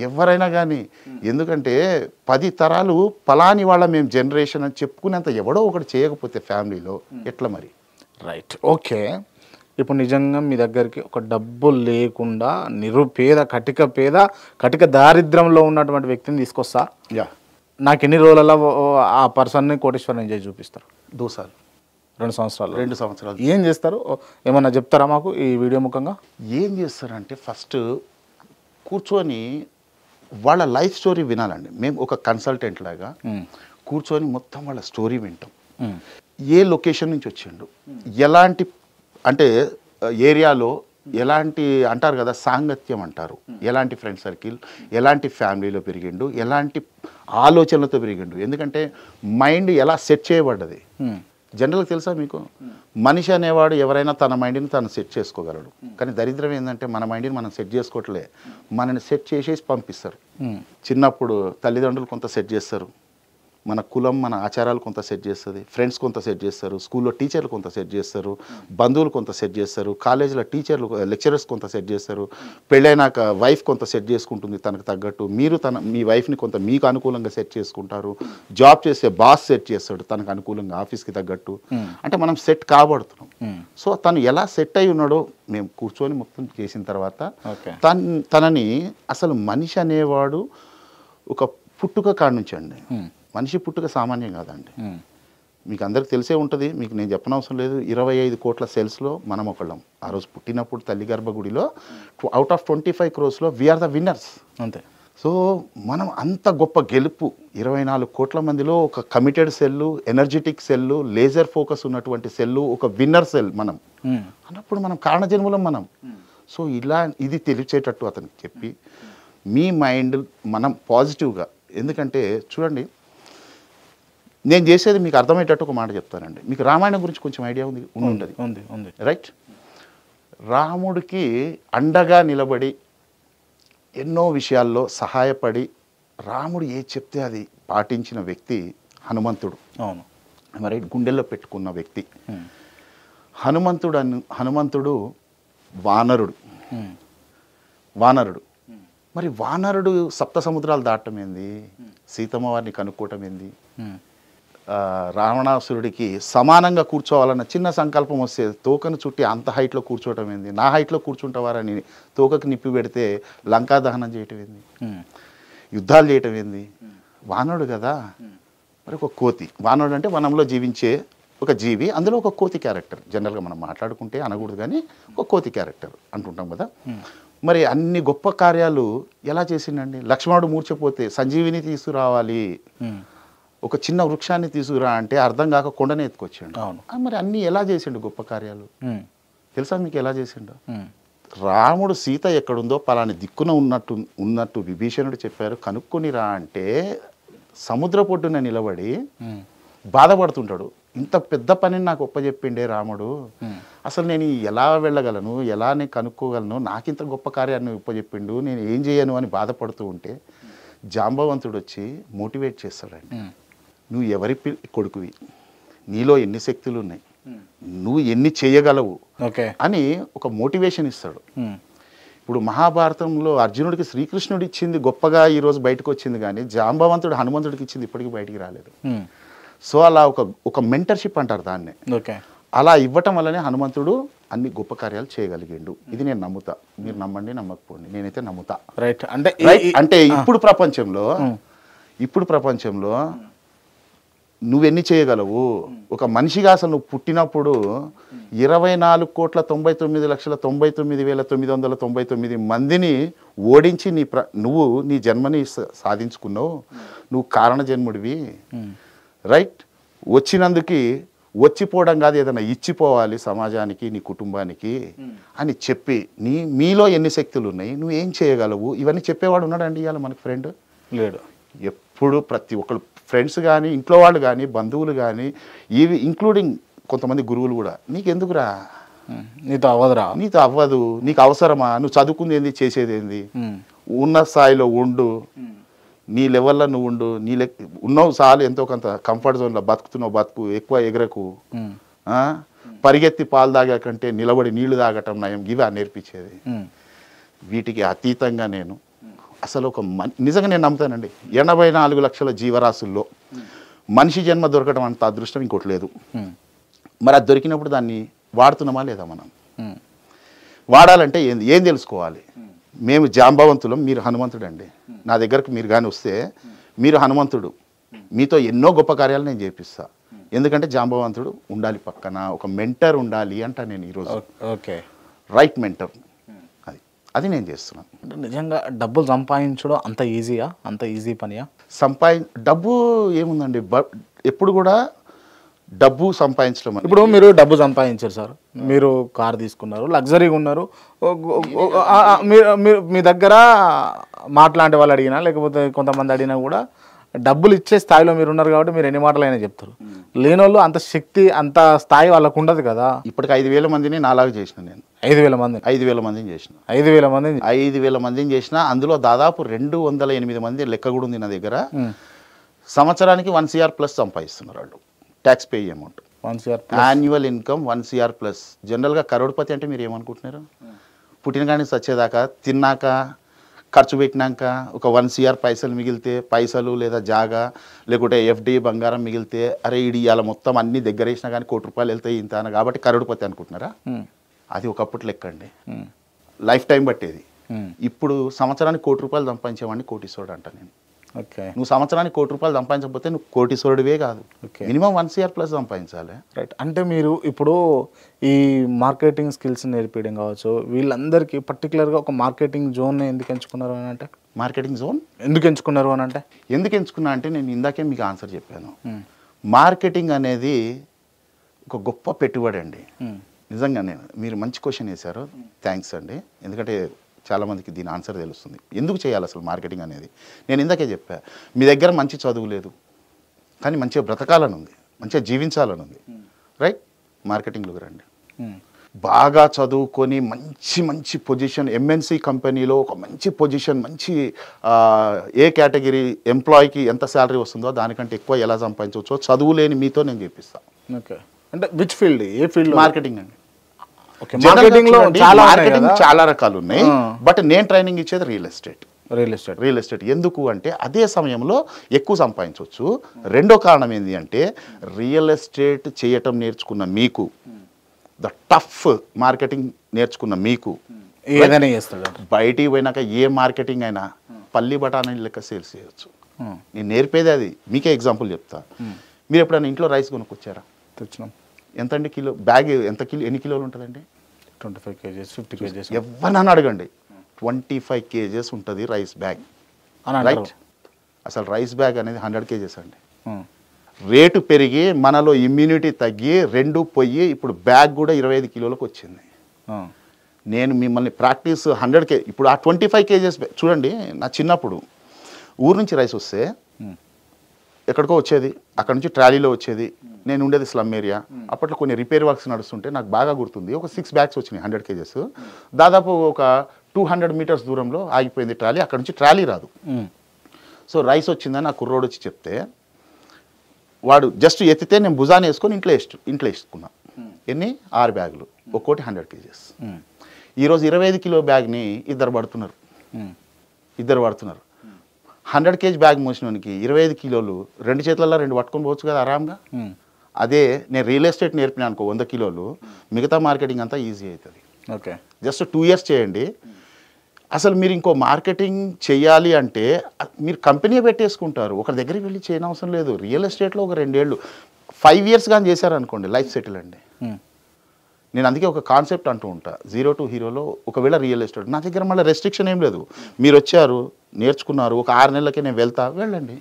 ఎవరైనా కానీ. ఎందుకంటే 10 తరాలు పలాని వాళ్ళ మేము జనరేషన్ అని చెప్పుకునేంత ఎవడో ఒకటి చేయకపోతే ఫ్యామిలీలో ఎట్లా మరి? Right, okay. ఇప్పుడు నిజంగా మీ దగ్గరికి ఒక డబ్బు లేకుండా నిరుపేద, కటిక దారిద్రంలో ఉన్నటువంటి వ్యక్తిని తీసుకొస్తా, నాకు ఎన్ని రోజులలో ఆ పర్సన్ని కోటేశ్వరం చేసి చూపిస్తారు? 2 సంవత్సరాలు. 2 సంవత్సరాలు. ఏం చేస్తారు? ఏమన్నా చెప్తారా మాకు ఈ వీడియో ముఖంగా? ఏం చేస్తారంటే, ఫస్ట్ కూర్చొని వాళ్ళ లైఫ్ స్టోరీ వినాలండి. మేము ఒక కన్సల్టెంట్ లాగా కూర్చొని మొత్తం వాళ్ళ స్టోరీ వింటాం. ఏ లొకేషన్ నుంచి వచ్చిండు, ఎలాంటి అంటే ఏరియాలో ఎలాంటి అంటారు కదా సాంగత్యం అంటారు, ఎలాంటి ఫ్రెండ్ సర్కిల్, ఎలాంటి ఫ్యామిలీలో పెరిగిండు, ఎలాంటి ఆలోచనలతో పెరిగిండు. ఎందుకంటే మైండ్ ఎలా సెట్ చేయబడ్డది జనరల్గా తెలుసా మీకు? మనిషి అనేవాడు ఎవరైనా తన మైండ్ని తను సెట్ చేసుకోగలడు. కానీ దరిద్రం ఏంటంటే మన మైండ్ని మనం సెట్ చేసుకోవట్లే, మనని సెట్ చేసేసి పంపిస్తారు. చిన్నప్పుడు తల్లిదండ్రులు కొంత సెట్ చేస్తారు, మన కులం మన ఆచారాలు కొంత సెట్ చేస్తుంది, ఫ్రెండ్స్ కొంత సెట్ చేస్తారు, స్కూల్లో టీచర్లు కొంత సెట్ చేస్తారు, బంధువులు కొంత సెట్ చేస్తారు, కాలేజీలో టీచర్లు లెక్చరర్స్ కొంత సెట్ చేస్తారు, పెళ్ళైనాక వైఫ్ కొంత సెట్ చేసుకుంటుంది తనకు తగ్గట్టు, మీరు మీ వైఫ్ని కొంత మీకు అనుకూలంగా సెట్ చేసుకుంటారు, జాబ్ చేసే బాస్ సెట్ చేస్తాడు తనకు అనుకూలంగా ఆఫీస్కి తగ్గట్టు. అంటే మనం సెట్ కాబడుతున్నాం. సో తను ఎలా సెట్ అయి ఉన్నాడో మేము కూర్చొని మొత్తం చేసిన తర్వాత తనని అసలు మనిషి అనేవాడు ఒక పుట్టుక కాడ నుంచి అండి. మనిషి పుట్టుక సామాన్యం కాదండి. మీకు అందరికి తెలిసే ఉంటుంది, మీకు నేను చెప్పనవసరం లేదు. 25 కోట్ల సెల్స్లో మనం ఒకళ్ళం. ఆ రోజు పుట్టినప్పుడు తల్లి గర్భగుడిలో out of 25 crores we are the winners. అంతే. సో మనం అంత గొప్ప గెలుపు 24 కోట్ల మందిలో ఒక committed cell, energetic cell, laser focus ఉన్నటువంటి సెల్లు, ఒక విన్నర్ సెల్ మనం అన్నప్పుడు మనం కారణజన్ములం మనం. సో ఇది తెలిసేటట్టు అతనికి చెప్పి మీ మైండ్ మనం పాజిటివ్గా, ఎందుకంటే చూడండి నేను చేసేది మీకు అర్థమయ్యేటట్టు ఒక మాట చెప్తానండి. మీకు రామాయణం గురించి కొంచెం ఐడియా ఉంటుంది రైట్? రాముడికి అండగా నిలబడి ఎన్నో విషయాల్లో సహాయపడి రాముడు ఏది చెప్తే అది పాటించిన వ్యక్తి హనుమంతుడు. అవును. మరి గుండెల్లో పెట్టుకున్న వ్యక్తి హనుమంతుడు వానరుడు. మరి వానరుడు సప్త సముద్రాలు దాటం ఏంది, సీతమ్మ వారిని కనుక్కోవటం ఏంది, రావణాసురుడికి సమానంగా కూర్చోవాలన్న చిన్న సంకల్పం వస్తే తోకను చుట్టి అంత హైట్లో కూర్చోవటం ఏంది, నా హైట్లో కూర్చుంటావారని తోకకు నిప్పి పెడితే లంకా దహనం చేయటం ఏంది, యుద్ధాలు చేయటం ఏంది. వానరుడు కదా. మరి ఒక కోతి, వానరుడు అంటే వనంలో జీవించే ఒక జీవి, అందులో ఒక కోతి క్యారెక్టర్. జనరల్గా మనం మాట్లాడుకుంటే అనకూడదు కానీ ఒక కోతి క్యారెక్టర్ అంటుంటాం కదా. మరి అన్ని గొప్ప కార్యాలు ఎలా చేసిండండి. లక్ష్మణుడు మూర్చపోతే సంజీవిని తీసుకురావాలి, ఒక చిన్న వృక్షాన్ని తీసుకురా అంటే అర్థం కాక కొండనే ఎత్తుకొచ్చాడు. మరి అన్నీ ఎలా చేసిండు గొప్ప కార్యాలు తెలుసా మీకు ఎలా చేసిండు? రాముడు సీత ఎక్కడుందో పలాని దిక్కున ఉన్నట్టు విభీషణుడు చెప్పారు, కనుక్కొని రా అంటే సముద్ర పొడ్డున నిలబడి బాధపడుతుంటాడు. ఇంత పెద్ద పనిని నాకు ఒప్పచెప్పిండే రాముడు, అసలు నేను ఎలా వెళ్ళగలను, ఎలా నేను కనుక్కోగలను, నాకింత గొప్ప కార్యాన్ని ఒప్పచెప్పిండు, నేను ఏం చేయను అని బాధపడుతూ ఉంటే జాంబవంతుడు వచ్చి మోటివేట్ చేస్తాడండి. నువ్వు ఎవరి కొడుకువి, నీలో ఎన్ని శక్తులు ఉన్నాయి, నువ్వు ఎన్ని చేయగలవు అని ఒక మోటివేషన్ ఇస్తాడు. ఇప్పుడు మహాభారతంలో అర్జునుడికి శ్రీకృష్ణుడు ఇచ్చింది గొప్పగా ఈరోజు బయటకు వచ్చింది, కానీ జాంబవంతుడు హనుమంతుడికి ఇచ్చింది ఇప్పటికీ బయటికి రాలేదు. సో అలా ఒక మెంటర్షిప్ అంటారు దాన్నే. అలా ఇవ్వటం వల్లనే హనుమంతుడు అన్ని గొప్ప కార్యాలు చేయగలిగిండు. ఇది నేను నమ్ముతా, మీరు నమ్మండి నమ్మకపోండి, నేనైతే నమ్ముతా. రైట్. అంటే ఇప్పుడు ప్రపంచంలో నువ్వెన్ని చేయగలవు. ఒక మనిషిగా అసలు నువ్వు పుట్టినప్పుడు 24,99,99,999 మందిని ఓడించి నువ్వు నీ జన్మని సాధించుకున్నావు. నువ్వు కారణ జన్ముడివి రైట్. వచ్చినందుకు వచ్చిపోవడం కాదు, ఏదైనా ఇచ్చిపోవాలి సమాజానికి, నీ కుటుంబానికి అని చెప్పి మీలో ఎన్ని శక్తులు ఉన్నాయి, నువ్వు ఏం చేయగలవు, ఇవన్నీ చెప్పేవాడు ఉన్నాడండి ఇవాళ మనకు ఫ్రెండ్ లేడు. ఎప్పుడు ప్రతి ఒక్కరు ఫ్రెండ్స్ కానీ, ఇంట్లో వాళ్ళు కానీ, బంధువులు కానీ, ఇవి ఇంక్లూడింగ్ కొంతమంది గురువులు కూడా, నీకెందుకురా, నీతో అవ్వదు, నీకు అవసరమా, నువ్వు చదువుకుంది ఏంది, చేసేది ఏంది, ఉన్న స్థాయిలో ఉండు, నీ లెవెల్లో నువ్వు ఉండు, ఉన్నావు చాలు, ఎంతో కొంత కంఫర్ట్ జోన్లో బతుకుతున్నావు, బతుకు, ఎక్కువ ఎగరకు, పరిగెత్తి పాలు తాగా కంటే నిలబడి నీళ్లు తాగటం నయం, ఇవి నేర్పించేది. వీటికి అతీతంగా నేను అసలు నిజంగా నేను నమ్ముతానండి, 84 లక్షల జీవరాశుల్లో మనిషి జన్మ దొరకడం అంత అదృష్టం ఇంకోటి లేదు. మరి అది దొరికినప్పుడు దాన్ని వాడుతున్నామా లేదా మనం? వాడాలంటే ఏం తెలుసుకోవాలి. మేము జాంబవంతులం, మీరు హనుమంతుడు అండి. నా దగ్గరకు మీరు కానీ వస్తే మీరు హనుమంతుడు, మీతో ఎన్నో గొప్ప కార్యాలు నేను చేపిస్తా. ఎందుకంటే జాంబవంతుడు ఉండాలి పక్కన, ఒక మెంటర్ ఉండాలి అంట నేను ఈరోజు. ఓకే, రైట్ మెంటర్, అది నేను చేస్తున్నాను. అంటే నిజంగా డబ్బులు సంపాదించడం అంత ఈజీయా, అంత ఈజీ పనియా? డబ్బు ఏముందండి, ఎప్పుడు కూడా డబ్బు సంపాదించడం. ఇప్పుడు మీరు డబ్బు సంపాదించారు సార్, మీరు కార్ తీసుకున్నారు, లగ్జరీగా ఉన్నారు, మీ దగ్గర మాట్లాడే వాళ్ళు అడిగినా లేకపోతే కొంతమంది అడిగినా కూడా డబ్బులు ఇచ్చే స్థాయిలో మీరు ఉన్నారు కాబట్టి మీరు ఎన్ని మాటలైనా చెప్తారు. లేనోళ్ళు అంత శక్తి, అంత స్థాయి వాళ్ళకు ఉండదు కదా. ఇప్పటికి 5,000 మందిని నాలాగా చేసిన నేను. 5,000 మంది 5,000 మందిని చేసిన 5,000 మందిని చేసిన. అందులో దాదాపు 208 మంది లెక్క కూడా ఉంది నా దగ్గర. సంవత్సరానికి 1 CR ప్లస్ సంపాదిస్తున్నారు వాళ్ళు, tax pay amount. 1 CR annual income 1 CR plus. జనరల్గా కరోడ్పతి అంటే మీరు ఏమనుకుంటున్నారు? పుట్టిన కానీ సచ్చేదాకా, తిన్నాక, ఖర్చు పెట్టినాక ఒక 1 CR పైసలు మిగిలితే, పైసలు లేదా జాగా లేకుంటే FD బంగారం మిగిలితే, అరే ఇడి ఇవాళ మొత్తం అన్ని దగ్గర వేసినా కానీ ₹1,00,00,000 వెళ్తాయి ఇంత అని, కాబట్టి కరోడ్పతి అనుకుంటున్నారా? అది ఒకప్పుడు లెక్క అండి, లైఫ్ టైం పట్టేది. ఇప్పుడు సంవత్సరానికి ₹1,00,00,000 సంపాదించేవాడిని కోటీశ్వరుడు అంట నేను. ఓకే నువ్వు సంవత్సరానికి ₹1,00,00,000 సంపాదించకపోతే నువ్వు కోటీశ్వరుడివే కాదు. ఓకే మినిమం 1 CR ప్లస్ సంపాదించాలి. రైట్. అంటే మీరు ఇప్పుడు ఈ మార్కెటింగ్ స్కిల్స్ నేర్పించడం కావచ్చు, వీళ్ళందరికీ పర్టికులర్గా ఒక మార్కెటింగ్ జోన్ ఎందుకు ఎంచుకున్నారు అని అంటే, మార్కెటింగ్ జోన్ ఎందుకు ఎంచుకున్నారు అని అంటే, ఎందుకు ఎంచుకున్నా అంటే నేను ఇందాకే మీకు ఆన్సర్ చెప్పాను. మార్కెటింగ్ అనేది ఒక గొప్ప పెట్టుబడి అండి. నిజంగా మీరు మంచి క్వశ్చన్ వేశారు, థ్యాంక్స్ అండి. ఎందుకంటే చాలామందికి దీని ఆన్సర్ తెలుస్తుంది ఎందుకు చేయాలి అసలు మార్కెటింగ్ అనేది. నేను ఇందాకే చెప్పా, మీ దగ్గర మంచి చదువు లేదు కానీ మంచిగా బ్రతకాలని ఉంది, మంచిగా జీవించాలని ఉంది, రైట్, మార్కెటింగ్లోకి రండి. బాగా చదువుకొని మంచి మంచి పొజిషన్ ఎంఎన్సి కంపెనీలో ఒక మంచి పొజిషన్, మంచి ఏ కేటగిరీ ఎంప్లాయీకి ఎంత శాలరీ వస్తుందో దానికంటే ఎక్కువ ఎలా సంపాదించవచ్చో చదువు లేని మీతో నేను చెప్పిస్తాను. ఓకే. అంటే which field, A field? Marketing అండి. మార్కెటింగ్ లో చాలా రకాలు ఉన్నాయి, బట్ నేను ట్రైనింగ్ ఇచ్చేది రియల్ ఎస్టేట్. రియల్ ఎస్టేట్ ఎందుకు అంటే అదే సమయంలో ఎక్కువ సంపాదించవచ్చు. రెండో కారణం ఏంటి అంటే రియల్ ఎస్టేట్ చేయటం నేర్చుకున్న మీకు, ద టఫ్ మార్కెటింగ్ నేర్చుకున్న మీకు ఏదైనా చేస్తాడు. బయటికి పోయినాక ఏ మార్కెటింగ్ అయినా పల్లి బఠానీ లెక్క సేల్స్ చేయొచ్చు. నేను నేర్పేది అది. మీకే ఎగ్జాంపుల్ చెప్తా. మీరు ఎప్పుడైనా ఇంట్లో రైస్ కొనుక్కొచ్చారా? తెచ్చినాం. ఎంత అండి కిలో? బ్యాగ్ ఎన్ని కిలోలు ఉంటుందండి? 25 kgs 50 kgs. ఎవరినని అడగండి, 25 kgs ఉంటుంది రైస్ బ్యాగ్, రైట్? అసలు రైస్ బ్యాగ్ అనేది 100 kgs అండి. రేటు పెరిగి మనలో ఇమ్యూనిటీ తగ్గి రెండు పోయి ఇప్పుడు బ్యాగ్ కూడా 25 కిలోలకు వచ్చింది. నేను మిమ్మల్ని ప్రాక్టీస్ 100 kg, ఇప్పుడు ఆ 25 kgs చూడండి. నా చిన్నప్పుడు ఊరు నుంచి రైస్ వస్తే ఎక్కడికో వచ్చేది, అక్కడ నుంచి ట్రాలీలో వచ్చేది. నేను ఉండేది స్లమ్ ఏరియా. అప్పట్లో కొన్ని రిపేర్ వర్క్స్ నడుస్తుంటే నాకు బాగా గుర్తుంది, ఒక 6 బ్యాగ్స్ వచ్చినాయి 100 kgs. దాదాపు ఒక 200 మీటర్స్ దూరంలో ఆగిపోయింది ట్రాలీ, అక్కడ నుంచి ట్రాలీ రాదు. సో రైస్ వచ్చిందని ఆ కుర్రోడు వచ్చి చెప్తే వాడు జస్ట్ ఎత్తితే నేను భుజాన్ని వేసుకొని ఇంట్లో వేసుకున్నా. ఎన్ని? 6 బ్యాగులు, ఒక్కోటి 100 kgs. ఈరోజు 25 కిలో బ్యాగ్ని ఇద్దరు పడుతున్నారు. 100 kg బ్యాగ్ మోసినోనికి 25 కిలోలు 2 చేతులలో 2 పట్టుకొని పోవచ్చు కదా ఆరాంగా. అదే నేను రియల్ ఎస్టేట్ నేర్పినా అనుకో 100 కిలోలు, మిగతా మార్కెటింగ్ అంతా ఈజీ అవుతుంది. ఓకే. జస్ట్ 2 years చేయండి. అసలు మీరు ఇంకో మార్కెటింగ్ చేయాలి అంటే మీరు కంపెనీ పెట్టేసుకుంటారు, ఒకరి దగ్గరికి వెళ్ళి చేయని అవసరం లేదు. రియల్ ఎస్టేట్లో ఒక 2 ఏళ్ళు 5 years కానీ చేశారనుకోండి లైఫ్ సెటిల్ అండి. నేను అందుకే ఒక కాన్సెప్ట్ అంటూ ఉంటా, 0 to హీరోలో ఒకవేళ రియల్ ఎస్టేట్ నా దగ్గర మళ్ళీ రెస్ట్రిక్షన్ ఏం లేదు. మీరు వచ్చారు, నేర్చుకున్నారు, ఒక 6 నెలలకే నేను వెళ్తా, వెళ్ళండి.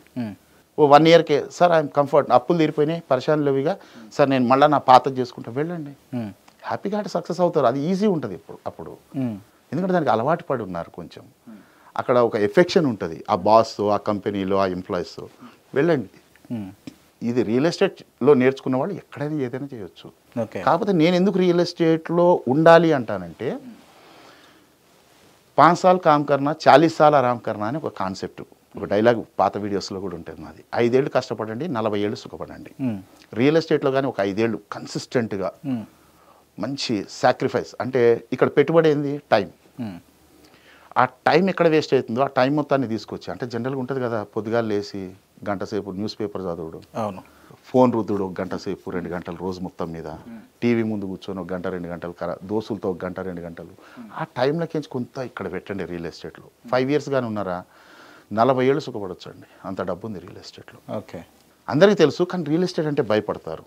ఓ 1 yearకే సార్ ఐఎమ్ కంఫర్ట్, అప్పులు తీరిపోయినాయి, పరిశాన్ లేవిగా సార్, నేను మళ్ళీ నా పాత చేసుకుంటా, వెళ్ళండి. హ్యాపీగా అంటే సక్సెస్ అవుతారు. అది ఈజీ ఉంటుంది అప్పుడు, ఎందుకంటే దానికి అలవాటు పడి ఉన్నారు కొంచెం. అక్కడ ఒక ఎఫెక్షన్ ఉంటుంది ఆ బాస్, ఆ కంపెనీలో, ఆ ఎంప్లాయీస్. వెళ్ళండి. ఇది రియల్ ఎస్టేట్లో నేర్చుకున్న వాళ్ళు ఎక్కడైనా ఏదైనా చేయొచ్చు. కాకపోతే నేను ఎందుకు రియల్ ఎస్టేట్లో ఉండాలి అంటానంటే 5 साल काम करना 40 साल आराम करना అని ఒక కాన్సెప్ట్, ఒక డైలాగ్ పాత వీడియోస్లో కూడా ఉంటుంది నాది. 5 ఏళ్ళు కష్టపడండి, 40 ఏళ్ళు సుఖపడండి. రియల్ ఎస్టేట్లో కానీ ఒక 5 ఏళ్ళు కన్సిస్టెంట్గా మంచి సాక్రిఫైస్, అంటే ఇక్కడ పెట్టుబడి ఏంది? టైం. ఆ టైం ఎక్కడ వేస్ట్ అవుతుందో ఆ టైం మొత్తాన్ని తీసుకొచ్చి, అంటే జనరల్గా ఉంటుంది కదా, పొద్దుగాలు లేసి గంట సేపు న్యూస్ పేపర్ చదవడు, ఫోన్ రుద్దుడు 1 గంట సేపు 2 గంటలు రోజు మొత్తం మీద, టీవీ ముందు కూర్చొని 1 గంట 2 గంటలు, దోస్తులతో 1 గంట 2 గంటలు, ఆ టైంలోకి కొంత ఇక్కడ పెట్టండి రియల్ ఎస్టేట్లో. 5 years కానీ ఉన్నారా 40 ఏళ్ళు సుఖపడవచ్చు అండి, అంత డబ్బు ఉంది రియల్ ఎస్టేట్లో. ఓకే. అందరికీ తెలుసు, కానీ రియల్ ఎస్టేట్ అంటే భయపడతారు,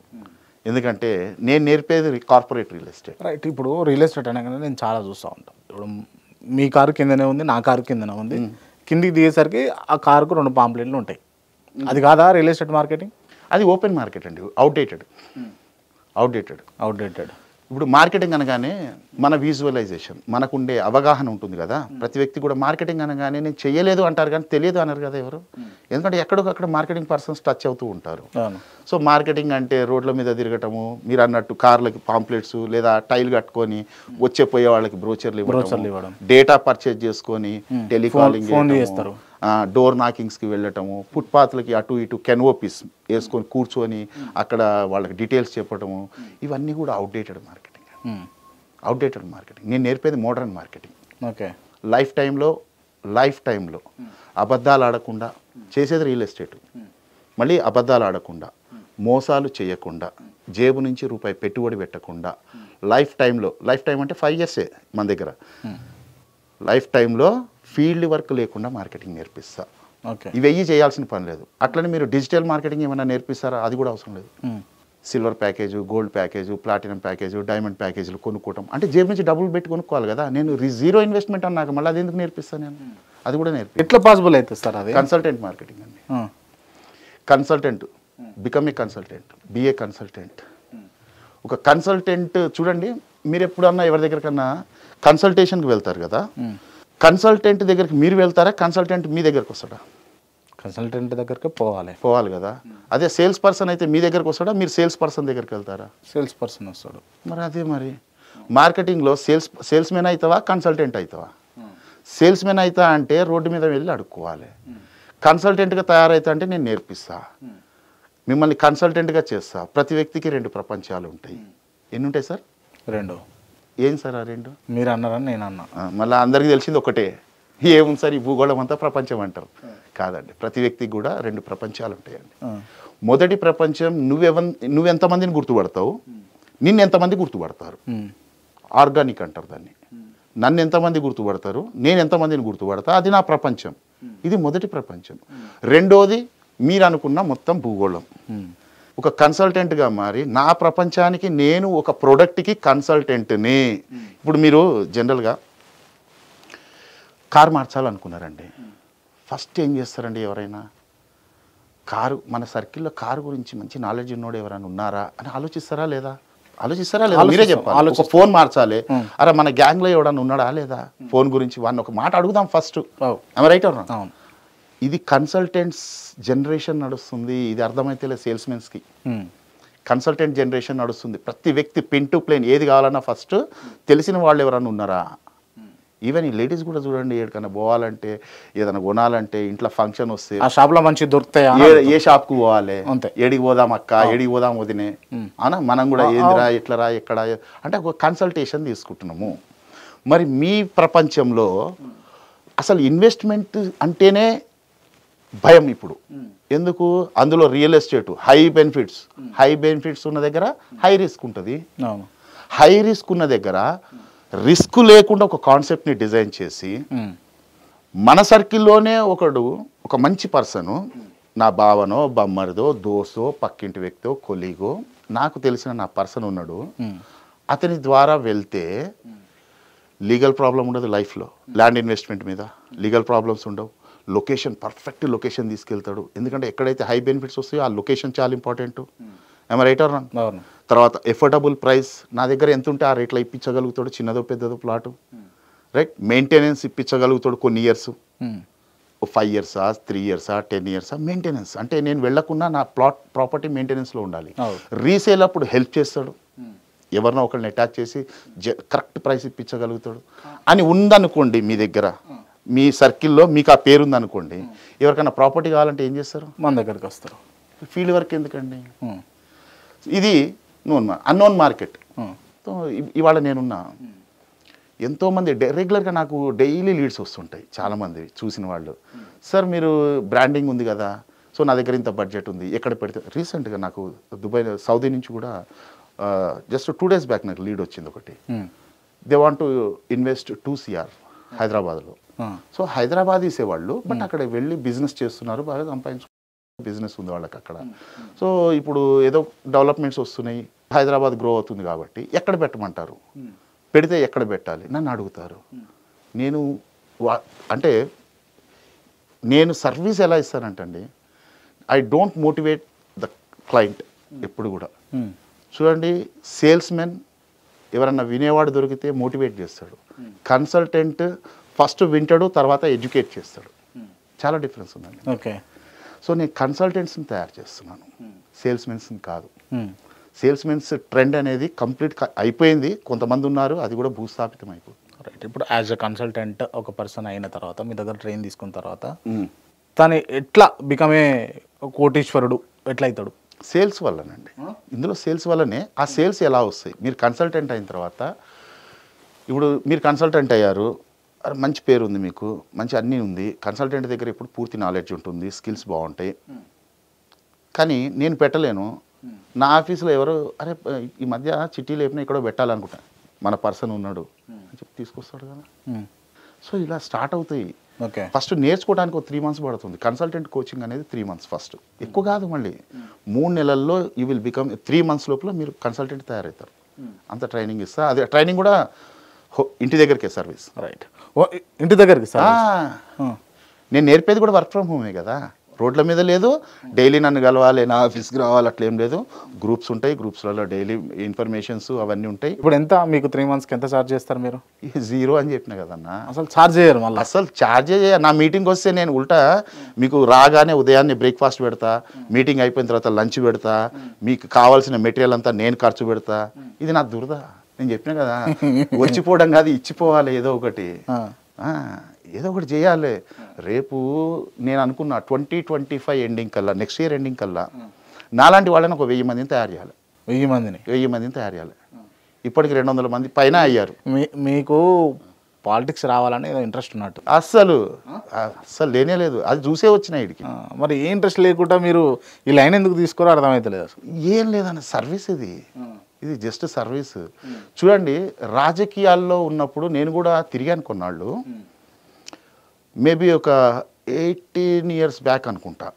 ఎందుకంటే నేను నేర్పేది కార్పొరేట్ రియల్ ఎస్టేట్. రైట్. ఇప్పుడు రియల్ ఎస్టేట్ అనగానే నేను చాలా చూస్తూ ఉంటాను. ఇప్పుడు మీ కారు కిందనే ఉంది, నా కారు కిందనే ఉంది, కిందికి దిగేసరికి ఆ కారుకు 2 పాంప్లెట్లు ఉంటాయి. అది కాదా రియల్ ఎస్టేట్ మార్కెటింగ్? అది ఓపెన్ మార్కెట్ అండి, అవుట్డేటెడ్. ఇప్పుడు మార్కెటింగ్ అనగానే మన విజువలైజేషన్, మనకుండే అవగాహన ఉంటుంది కదా. ప్రతి వ్యక్తి కూడా మార్కెటింగ్ అనగానే నేను చేయలేదు అంటారు కానీ తెలియదు అన్నారు కదా ఎవరు, ఎందుకంటే ఎక్కడికక్కడ మార్కెటింగ్ పర్సన్స్ టచ్ అవుతూ ఉంటారు. సో మార్కెటింగ్ అంటే రోడ్ల మీద తిరగటము, మీరు అన్నట్టు కార్లకి పాంప్లెట్స్ లేదా టైల్ కట్టుకొని వచ్చే పోయే వాళ్ళకి బ్రోచర్లు ఇవ్వడం, డేటా పర్చేజ్ చేసుకొని టెలికాలింగ్ చేస్తారు, డోర్ నాకింగ్స్కి వెళ్ళటము, ఫుట్పాత్లకి అటు ఇటు కెన్ఓపీస్ వేసుకొని కూర్చొని అక్కడ వాళ్ళకి డీటెయిల్స్ చెప్పటము, ఇవన్నీ కూడా అవుట్డేటెడ్ మార్కెటింగ్. నేను నేర్పేది మోడర్న్ మార్కెటింగ్. ఓకే. లైఫ్ టైంలో అబద్ధాలు ఆడకుండా చేసేది రియల్ ఎస్టేట్. మళ్ళీ అబద్ధాలు ఆడకుండా, మోసాలు చేయకుండా, జేబు నుంచి రూపాయి పెట్టుబడి పెట్టకుండా, లైఫ్ టైం అంటే 5 years మన దగ్గర, లైఫ్ టైంలో ఫీల్డ్ వర్క్ లేకుండా మార్కెటింగ్ నేర్పిస్తా. ఓకే. ఇవన్నీ చేయాల్సిన పని లేదు. అట్లనే మీరు డిజిటల్ మార్కెటింగ్ ఏమైనా నేర్పిస్తారా? అది కూడా అవసరం లేదు. Silver package, gold package, platinum package, diamond ప్యాకేజీలు కొనుక్కోవటం అంటే జేబు నుంచి డబ్బులు పెట్టి కొనుక్కోవాలి కదా. నేను జీరో ఇన్వెస్ట్మెంట్ అన్నాక మళ్ళీ అది ఎందుకు నేర్పిస్తాను నేను? అది కూడా ఎట్లా పాసిబుల్ అవుతుంది సార్ అది? కన్సల్టెంట్ మార్కెటింగ్ అండి. Consultant, become a consultant, be a consultant. ఒక కన్సల్టెంట్ చూడండి, మీరు ఎప్పుడన్నా ఎవరి దగ్గరకన్నా కన్సల్టేషన్కి వెళ్తారు కదా, కన్సల్టెంట్ దగ్గరికి మీరు వెళ్తారా, కన్సల్టెంట్ మీ దగ్గరకు వస్తాడా? కన్సల్టెంట్ దగ్గరికి పోవాలి కదా. అదే సేల్స్ పర్సన్ అయితే మీ దగ్గరకు వస్తాడా, మీరు సేల్స్ పర్సన్ దగ్గరికి వెళ్తారా? సేల్స్ పర్సన్ వస్తాడు. మరి అదే మరి మార్కెటింగ్లో సేల్స్మెన్ అవుతావా, కన్సల్టెంట్ అవుతావా? సేల్స్మెన్ అవుతా అంటే రోడ్డు మీద వెళ్ళి అడుక్కోవాలి. కన్సల్టెంట్గా తయారైతా అంటే నేను నేర్పిస్తా, మిమ్మల్ని కన్సల్టెంట్గా చేస్తా. ప్రతి వ్యక్తికి 2 ప్రపంచాలు ఉంటాయి. ఎన్ని ఉంటాయి సార్? 2. ఏం సార్ ఆ 2? మీరు అన్నారని నేను అన్నా. మళ్ళీ అందరికీ తెలిసింది ఒకటే. ఏముంది సార్ ఈ భూగోళం అంతా ప్రపంచం అంటారు. కాదండి, ప్రతి వ్యక్తికి కూడా 2 ప్రపంచాలు ఉంటాయండి. మొదటి ప్రపంచం నువ్వెంతమందిని గుర్తుపడతావు, నిన్ను ఎంతమంది గుర్తుపడతారు. ఆర్గానిక్ అంటారు దాన్ని. నన్ను ఎంతమంది గుర్తుపడతారు, నేను ఎంతమందిని గుర్తుపడతా, అది నా ప్రపంచం. ఇది మొదటి ప్రపంచం. రెండోది మీరు అనుకున్న మొత్తం భూగోళం. ఒక కన్సల్టెంట్గా మారి నా ప్రపంచానికి నేను ఒక ప్రోడక్ట్కి కన్సల్టెంట్ని. ఇప్పుడు మీరు జనరల్గా కారు మార్చాలనుకున్నారండి, ఫస్ట్ ఏం చేస్తారండి? ఎవరైనా కారు, మన సర్కిల్లో కారు గురించి మంచి నాలెడ్జ్ ఉన్నోడు ఎవరైనా ఉన్నారా అని ఆలోచిస్తారా లేదా? మీరే చెప్పాలి. ఒక ఫోన్ మార్చాలి, అరే మన గ్యాంగ్లో ఎవడన్నా ఉన్నాడా లేదా, ఫోన్ గురించి వాడిని ఒక మాట అడుగుదాం ఫస్ట్. రైట్ అవునా? ఇది కన్సల్టెంట్స్ జనరేషన్ నడుస్తుంది. ఇది అర్థమైతే లేదు సేల్స్మెన్స్కి. కన్సల్టెంట్ జనరేషన్ నడుస్తుంది. ప్రతి వ్యక్తి పిన్ టు ప్లేన్ ఏది కావాలన్నా ఫస్ట్ తెలిసిన వాళ్ళు ఎవరైనా ఉన్నారా. ఈవెన్ ఈ లేడీస్ కూడా చూడండి, ఎక్కడికైనా పోవాలంటే, ఏదైనా కొనాలంటే, ఇంట్లో ఫంక్షన్ వస్తే ఆ షాప్లో మంచి దొరుకుతాయి, ఏ షాప్కు పోవాలి, ఏడికి పోదాం అక్క, ఏడికి పోదాం వదినే అనా, మనం కూడా ఏందిరా, ఎట్లరా, ఎక్కడ అంటే ఒక కన్సల్టేషన్ తీసుకుంటున్నాము. మరి మీ ప్రపంచంలో అసలు ఇన్వెస్ట్మెంట్ అంటేనే భయం ఇప్పుడు. ఎందుకు? అందులో రియల్ ఎస్టేట్ హై బెనిఫిట్స్ ఉన్న దగ్గర హై రిస్క్ ఉంటుంది. హై రిస్క్ ఉన్న దగ్గర రిస్క్ లేకుండా ఒక కాన్సెప్ట్ని డిజైన్ చేసి, మన సర్కిల్లోనే ఒక మంచి పర్సను, నా బావనో, బమ్మరిదో, దోస్తో, పక్కింటి వ్యక్తో, కొలీగో, నాకు తెలిసిన నా పర్సన్ ఉన్నాడు, అతని ద్వారా వెళ్తే లీగల్ ప్రాబ్లం ఉండదు లైఫ్లో. ల్యాండ్ ఇన్వెస్ట్మెంట్ మీద లీగల్ ప్రాబ్లమ్స్ ఉండవు. లొకేషన్, పర్ఫెక్ట్ లొకేషన్ తీసుకెళ్తాడు. ఎందుకంటే ఎక్కడైతే హై బెనిఫిట్స్ వస్తాయో ఆ లొకేషన్ చాలా ఇంపార్టెంట్. ఏమో రైట్ ఆర్ రాంగ్? తర్వాత ఎఫోర్డబుల్ ప్రైస్, నా దగ్గర ఎంత ఉంటే ఆ రేట్లో ఇప్పించగలుగుతాడు, చిన్నదో పెద్దదో ప్లాటు. రైట్, మెయింటెనెన్స్ ఇప్పించగలుగుతాడు కొన్ని ఇయర్స్, 5 ఇయర్సా, 3 ఇయర్సా, 10 ఇయర్సా మెయింటెనెన్స్. అంటే నేను వెళ్లకుండా నా ప్రాపర్టీ మెయింటెనెన్స్లో ఉండాలి. రీసేల్ అప్పుడు హెల్ప్ చేస్తాడు, ఎవరినో ఒకరిని అటాచ్ చేసి కరెక్ట్ ప్రైస్ ఇప్పించగలుగుతాడు అని ఉందనుకోండి. మీ దగ్గర మీ సర్కిల్లో మీకు ఆ పేరు ఉందనుకోండి, ఎవరికైనా ప్రాపర్టీ కావాలంటే ఏం చేస్తారు? మన దగ్గరికి వస్తారు. ఫీల్డ్ వర్క్ ఎందుకండి? ఇది అన్నోన్ మార్కెట్. ఇవాళ నేనున్నా, ఎంతోమంది రెగ్యులర్గా నాకు డైలీ లీడ్స్ వస్తుంటాయి, చాలామంది చూసిన వాళ్ళు. సార్ మీరు బ్రాండింగ్ ఉంది కదా, సో నా దగ్గర ఇంత బడ్జెట్ ఉంది, ఎక్కడ పెడితే. రీసెంట్గా నాకు దుబాయ్, సౌదీ నుంచి కూడా జస్ట్ 2 days బ్యాక్ నాకు లీడ్ వచ్చింది ఒకటి. They want to invest 2 CR హైదరాబాద్లో. సో హైదరాబాద్ ఇసేవాళ్ళు, బట్ అక్కడ వెళ్ళి బిజినెస్ చేస్తున్నారు, బాగా సంపాదించుకున్నారు, బిజినెస్ ఉంది వాళ్ళకి అక్కడ. సో ఇప్పుడు ఏదో డెవలప్మెంట్స్ వస్తున్నాయి, హైదరాబాద్ గ్రో అవుతుంది కాబట్టి ఎక్కడ పెట్టమంటారు, పెడితే ఎక్కడ పెట్టాలి నన్ను అడుగుతారు. అంటే నేను సర్వీస్ ఎలా ఇస్తానంటండి, I don't motivate the client ఎప్పుడు కూడా. చూడండి, సేల్స్మెన్ ఎవరన్నా వినేవాడు దొరికితే మోటివేట్ చేస్తాడు, కన్సల్టెంట్ ఫస్ట్ వింటాడు, తర్వాత ఎడ్యుకేట్ చేస్తాడు. చాలా డిఫరెన్స్ ఉందండి. ఓకే. సో నేను కన్సల్టెంట్స్ని తయారు చేస్తున్నాను, సేల్స్మెన్స్ని కాదు. సేల్స్మెన్స్ ట్రెండ్ అనేది కంప్లీట్ అయిపోయింది, కొంతమంది ఉన్నారు, అది కూడా భూస్థాపితం అయిపోయింది. రైట్. ఇప్పుడు యాజ్ అ కన్సల్టెంట్ ఒక పర్సన్ అయిన తర్వాత, మీ దగ్గర ట్రైన్ తీసుకున్న తర్వాత తను ఎట్లా బికమే కోటీశ్వరుడు ఎట్లా అవుతాడు? సేల్స్ వల్లనండి. ఇందులో సేల్స్ వల్లనే. ఆ సేల్స్ ఎలా వస్తాయి? మీరు కన్సల్టెంట్ అయిన తర్వాత, ఇప్పుడు మీరు కన్సల్టెంట్ అయ్యారు, మంచి పేరు ఉంది, మీకు మంచి అన్నీ ఉంది, కన్సల్టెంట్ దగ్గర ఇప్పుడు పూర్తి నాలెడ్జ్ ఉంటుంది, స్కిల్స్ బాగుంటాయి. కానీ నేను పెట్టలేను, నా ఆఫీస్లో ఎవరు అరే ఈ మధ్య చిట్టి లేపినా ఎక్కడో పెట్టాలనుకుంటా, మన పర్సన్ ఉన్నాడు అని చెప్పి తీసుకొస్తాడు కదా. సో ఇలా స్టార్ట్ అవుతాయి. ఓకే. ఫస్ట్ నేర్చుకోవడానికి ఒక 3 months పడుతుంది. కన్సల్టెంట్ కోచింగ్ అనేది 3 months ఫస్ట్, ఎక్కువ కాదు. మళ్ళీ 3 నెలల్లో యూ విల్ బికమ్ 3 months లోపల మీరు కన్సల్టెంట్ తయారవుతారు. అంత ట్రైనింగ్ ఇస్తా. అదే ట్రైనింగ్ కూడా ఇంటి దగ్గరికే సర్వీస్. రైట్. ఇంటి దగ్గరికి సార్. నేను నేర్పేది కూడా వర్క్ ఫ్రమ్ హోమే కదా, రోడ్ల మీద లేదు. డైలీ నన్ను కలవాలి, నా ఆఫీస్కి రావాలి అట్లా ఏం లేదు. గ్రూప్స్ ఉంటాయి, గ్రూప్స్లలో డైలీ ఇన్ఫర్మేషన్స్ అవన్నీ ఉంటాయి. ఇప్పుడు ఎంత మీకు 3 monthsకి ఎంత ఛార్జ్ చేస్తారు మీరు? 0 అని చెప్పిన కదన్నా. అసలు ఛార్జ్ చేయరు మళ్ళీ? అసలు ఛార్జే నా మీటింగ్ వస్తే నేను ఉల్టా మీకు రాగానే ఉదయాన్నే బ్రేక్ఫాస్ట్ పెడతా, మీటింగ్ అయిపోయిన తర్వాత లంచ్ పెడతా, మీకు కావాల్సిన మెటీరియల్ అంతా నేను ఖర్చు పెడతా. ఇది నా దురద. నేను చెప్పిన కదా, వచ్చిపోవడం కాదు, ఇచ్చిపోవాలి. ఏదో ఒకటి ఏదో ఒకటి చేయాలి. రేపు నేను అనుకున్నా 2025 ఎండింగ్ కల్లా, నెక్స్ట్ ఇయర్ ఎండింగ్ కల్లా నాలాంటి వాళ్ళని ఒక 1000 మందిని తయారు చేయాలి. 1000 మందిని తయారు చేయాలి. ఇప్పటికి 200 మంది పైన అయ్యారు. మీకు పాలిటిక్స్ రావాలని ఏదో ఇంట్రెస్ట్ ఉన్నట్టు? అస్సలు లేనే లేదు. అది చూసే వచ్చిన ఇడికి. మరి ఏ ఇంట్రెస్ట్ లేకుండా మీరు ఈ లైన్ ఎందుకు తీసుకోరో అర్థమవుతలేదు అసలు. ఏం లేదన్న సర్వీస్ ఇది జస్ట్ సర్వీస్. చూడండి, రాజకీయాల్లో ఉన్నప్పుడు నేను కూడా తిరిగాను కొన్నాళ్ళు. మేబీ ఒక 18 years బ్యాక్ అనుకుంటా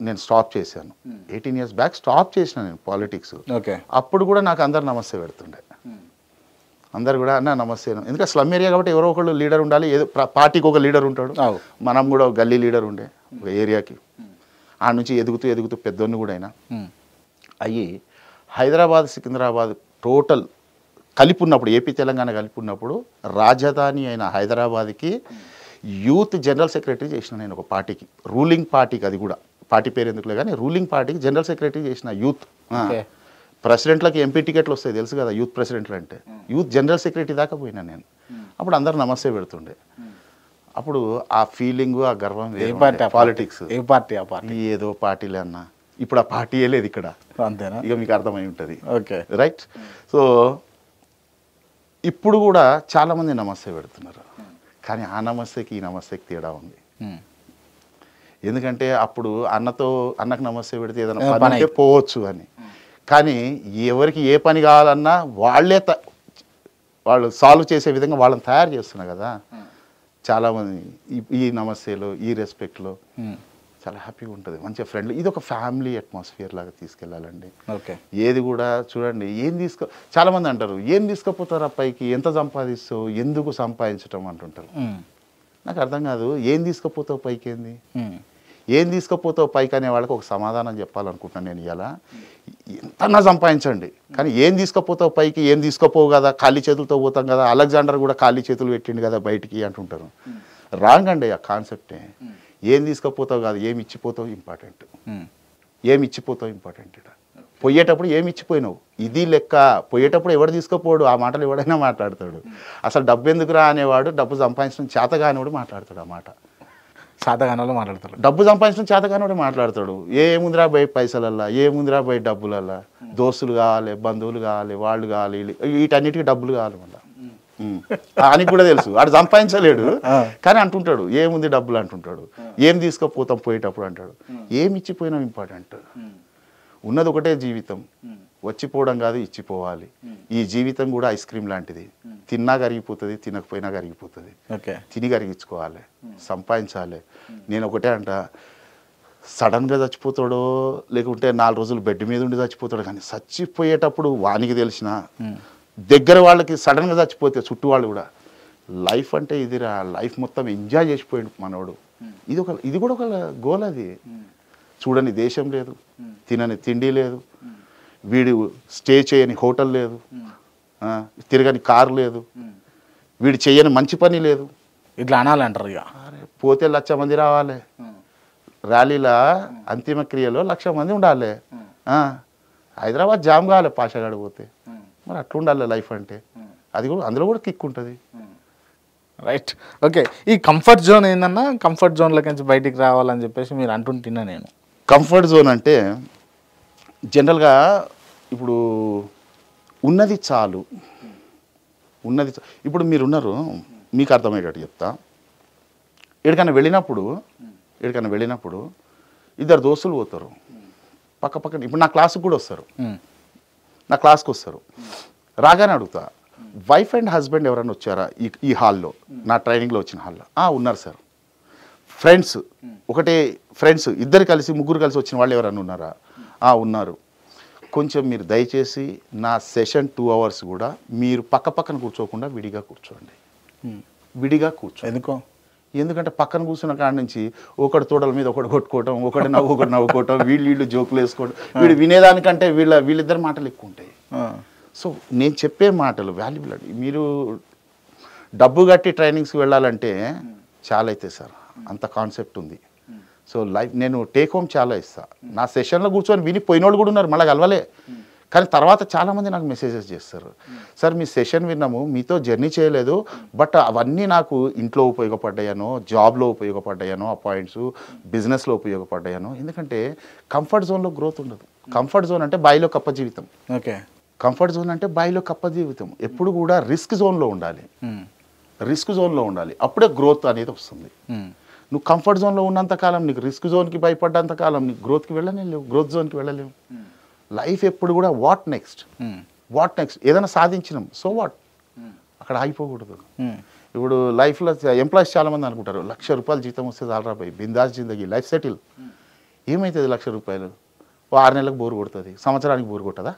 నేను స్టాప్ చేశాను. 18 years బ్యాక్ స్టాప్ చేసిన నేను పాలిటిక్స్. ఓకే. అప్పుడు కూడా నాకు అందరు నమస్తే పెడుతుండే. అందరు కూడా అన్న నమస్తే. ఎందుకంటే స్లమ్ ఏరియా కాబట్టి ఎవరో ఒకళ్ళు లీడర్ ఉండాలి. ఏదో పార్టీకి ఒక లీడర్ ఉంటాడు. మనం కూడా ఒక గల్లీ లీడర్ ఉండే ఒక ఏరియాకి. ఆ నుంచి ఎదుగుతూ పెద్దోన్ని కూడా అయినా అయ్యి హైదరాబాద్ సికింద్రాబాద్ టోటల్ కలిపి ఉన్నప్పుడు, ఏపీ తెలంగాణ కలిపి ఉన్నప్పుడు రాజధాని అయిన హైదరాబాద్కి యూత్ జనరల్ సెక్రటరీ చేసిన నేను ఒక పార్టీకి, రూలింగ్ పార్టీకి. అది కూడా పార్టీ పేరు ఎందుకులే కానీ రూలింగ్ పార్టీకి జనరల్ సెక్రటరీ చేసిన. యూత్ ప్రెసిడెంట్లకి ఎంపీ టికెట్లు వస్తాయి తెలుసు కదా, యూత్ ప్రెసిడెంట్లు అంటే. యూత్ జనరల్ సెక్రటరీ దాకా పోయినా నేను. అప్పుడు అందరు నమస్తే పెడుతుండే. అప్పుడు ఆ ఫీలింగ్, ఆ గర్వం. పాలిటిక్స్ ఏ పార్టీ? ఆ పార్టీ ఏదో పార్టీలే అన్న. ఇప్పుడు ఆ పార్టీయే లేదు ఇక్కడ. అంతేనా? ఇక మీకు అర్థమై ఉంటుంది. Okay, right. సో ఇప్పుడు కూడా చాలామంది నమస్తే పెడుతున్నారు. కానీ ఆ నమస్తేకి ఈ నమస్తేకి తేడా ఉంది. ఎందుకంటే అప్పుడు అన్నకు నమస్తే పెడితే ఏదైనా పని అంటే పోవచ్చు అని. కానీ ఎవరికి ఏ పని కావాలన్నా వాళ్ళు సాల్వ్ చేసే విధంగా వాళ్ళని తయారు చేస్తున్నారు కదా. చాలామంది ఈ నమస్తేలో, ఈ రెస్పెక్ట్లో చాలా హ్యాపీగా ఉంటుంది, మంచిగా ఫ్రెండ్లీ. ఇది ఒక ఫ్యామిలీ అట్మాస్ఫియర్ లాగా తీసుకెళ్ళాలండి. ఓకే. ఏది కూడా చూడండి, చాలామంది అంటారు ఏం తీసుకుపోతారు పైకి, ఎంత సంపాదిస్తావు, ఎందుకు సంపాదించటం అంటుంటారు. నాకు అర్థం కాదు. ఏం తీసుకుపోతావు పైకి, ఏం తీసుకుపోతావు పైకి అనే వాళ్ళకి ఒక సమాధానం చెప్పాలనుకుంటున్నాను నేను. ఇలా ఎంతన్నా సంపాదించండి, కానీ ఏం తీసుకుపోతావు పైకి, ఏం తీసుకుపోవు కదా, ఖాళీ చేతులతో పోతాం కదా. అలెగ్జాండర్ కూడా ఖాళీ చేతులు పెట్టిండు కదా బయటికి అంటుంటారు. రాంగ్ అండి ఆ కాన్సెప్టే. ఏం తీసుకుపోతావు కాదు, ఏమి ఇచ్చిపోతావు ఇంపార్టెంట్. ఏమి ఇచ్చిపోతావు ఇంపార్టెంట్. పోయేటప్పుడు ఏమి ఇచ్చిపోయినావు ఇది లెక్క. పోయేటప్పుడు ఎవడు తీసుకుపోడు, ఆ మాటలు ఎవడైనా మాట్లాడతాడు. అసలు డబ్బు ఎందుకురా అనేవాడు, డబ్బు సంపాదించడం చేతగానివాడు మాట్లాడతాడు. ఆ మాట చేతగానోళ్ళు మాట్లాడతాడు. డబ్బు సంపాదించడం చేతగానివాడు మాట్లాడతాడు. ఏముందిరా బయట పైసలల్లా, ఏముందిరా బయట డబ్బులల్లా, దోస్తులు కావాలి, బంధువులు కావాలి, వాళ్ళు కావాలి, వీటన్నిటికీ డబ్బులు కావాలి మళ్ళీ అని కూడా తెలుసు. వాడు సంపాదించలేడు కానీ అంటుంటాడు ఏముంది డబ్బులు అంటుంటాడు. ఏం తీసుకుపోతాం పోయేటప్పుడు అంటాడు. ఏమి ఇచ్చిపోయినాం ఇంపార్టెంట్. ఉన్నది ఒకటే జీవితం, వచ్చిపోవడం కాదు, ఇచ్చిపోవాలి. ఈ జీవితం కూడా ఐస్ క్రీమ్ లాంటిది. తిన్నా కరిగిపోతుంది, తినకపోయినా కరిగిపోతుంది. తిని కరిగించుకోవాలి, సంపాదించాలి. నేను ఒకటే అంట, సడన్గా చచ్చిపోతాడో లేకుంటే 4 రోజులు బెడ్ మీద ఉండి చచ్చిపోతాడు, కానీ చచ్చిపోయేటప్పుడు వానికి తెలిసిన దగ్గర వాళ్ళకి సడన్గా చచ్చిపోతే చుట్టూ వాళ్ళు కూడా లైఫ్ అంటే ఇదిరా, లైఫ్ మొత్తం ఎంజాయ్ చేసిపోయాడు మనోడు. ఇది కూడా ఒక గోల్. అది చూడని దేశం లేదు, తినని తిండి లేదు, వీడు స్టే చేయని హోటల్ లేదు, తిరగని కారు లేదు, వీడు చేయని మంచి పని లేదు. ఇట్లా అనాలంటారు. ఇక పోతే 1,00,000 మంది రావాలి, ర్యాలీలా అంతిమక్రియలో 1,00,000 మంది ఉండాలి. హైదరాబాద్ జామ్ కావాలి పాషగాడు పోతే. మరి అట్లా ఉండాలి లైఫ్ అంటే. అది కూడా అందులో కూడా కిక్ ఉంటుంది. రైట్. ఓకే. ఈ కంఫర్ట్ జోన్ ఏందన్నా, కంఫర్ట్ జోన్లోకి నుంచి బయటికి రావాలని చెప్పేసి మీరు అంటుంటున్నా. నేను కంఫర్ట్ జోన్ అంటే జనరల్గా ఇప్పుడు ఉన్నది చాలు, ఇప్పుడు మీరున్నారు, మీకు అర్థమయ్యేటట్టు చెప్తా. ఎక్కడికైనా వెళ్ళినప్పుడు 2 దోస్తులు పోతారు పక్కన. ఇప్పుడు నా క్లాస్కి కూడా వస్తారు, నా క్లాస్కి వస్తారు. రాగానే అడుగుతా, వైఫ్ అండ్ హస్బెండ్ ఎవరైనా వచ్చారా ఈ హాల్లో, నా ట్రైనింగ్లో వచ్చిన హాల్లో? ఉన్నారు సార్. ఫ్రెండ్స్ ఒకటే ఫ్రెండ్స్ ఇద్దరు కలిసి ముగ్గురు కలిసి వచ్చిన వాళ్ళు ఎవరన్నా ఉన్నారా? ఉన్నారు. కొంచెం మీరు దయచేసి నా సెషన్ 2 hours కూడా మీరు పక్కన కూర్చోకుండా విడిగా కూర్చోండి. విడిగా కూర్చో. ఎందుకంటే పక్కన కూర్చున్న కాడ నుంచి ఒకటి తోడల మీద ఒకటి కొట్టుకోవటం, ఒకటి నవ్వుకోవటం, వీళ్ళు జోకులు వేసుకోవడం, వీడు వినేదానికంటే వీళ్ళిద్దరు మాటలు ఎక్కువ ఉంటాయి. సో నేను చెప్పే మాటలు వాల్యుబుల్ అండి. మీరు డబ్బు కట్టి ట్రైనింగ్స్కి వెళ్ళాలంటే చాలా అవుతాయి సార్, అంత కాన్సెప్ట్ ఉంది. సో నేను టేక్ హోమ్ చాలా ఇస్తాను. నా సెషన్లో కూర్చొని విని పోయినోళ్ళు కూడా ఉన్నారు, మళ్ళీ కలవలే. కానీ తర్వాత చాలామంది నాకు మెసేజెస్ చేస్తారు, సార్ మీ సెషన్ విన్నాము, మీతో జర్నీ చేయలేదు, బట్ అవన్నీ నాకు ఇంట్లో ఉపయోగపడ్డాయనో, జాబ్లో ఉపయోగపడ్డాయనో, ఆ పాయింట్స్ బిజినెస్లో ఉపయోగపడ్డాయనో. ఎందుకంటే కంఫర్ట్ జోన్లో గ్రోత్ ఉండదు. కంఫర్ట్ జోన్ అంటే బాయిలో కప్ప జీవితం. ఓకే, కంఫర్ట్ జోన్ అంటే బాయిలో కప్ప జీవితం. ఎప్పుడు కూడా రిస్క్ జోన్లో ఉండాలి. రిస్క్ జోన్లో ఉండాలి, అప్పుడే గ్రోత్ అనేది వస్తుంది. నువ్వు కంఫర్ట్ జోన్లో ఉన్నంతకాలం, నీకు రిస్క్ జోన్కి భయపడ్డంతకాలం నీకు గ్రోత్కి వెళ్ళలేవు, గ్రోత్ జోన్కి వెళ్ళలేవు. లైఫ్ ఎప్పుడు కూడా వాట్ నెక్స్ట్. ఏదైనా సాధించినాం, సో వాట్, అక్కడ ఆగిపోకూడదు. ఇప్పుడు లైఫ్లో ఎంప్లాయీస్ చాలామంది అనుకుంటారు, ₹1,00,000 జీతం వస్తే చాలరా పోయి బిందాస్ జిందగీ, లైఫ్ సెటిల్. ఏమవుతుంది ₹1,00,000? 6 నెలలకు బోరు కొడుతుంది, సంవత్సరానికి బోరు కొట్టదా?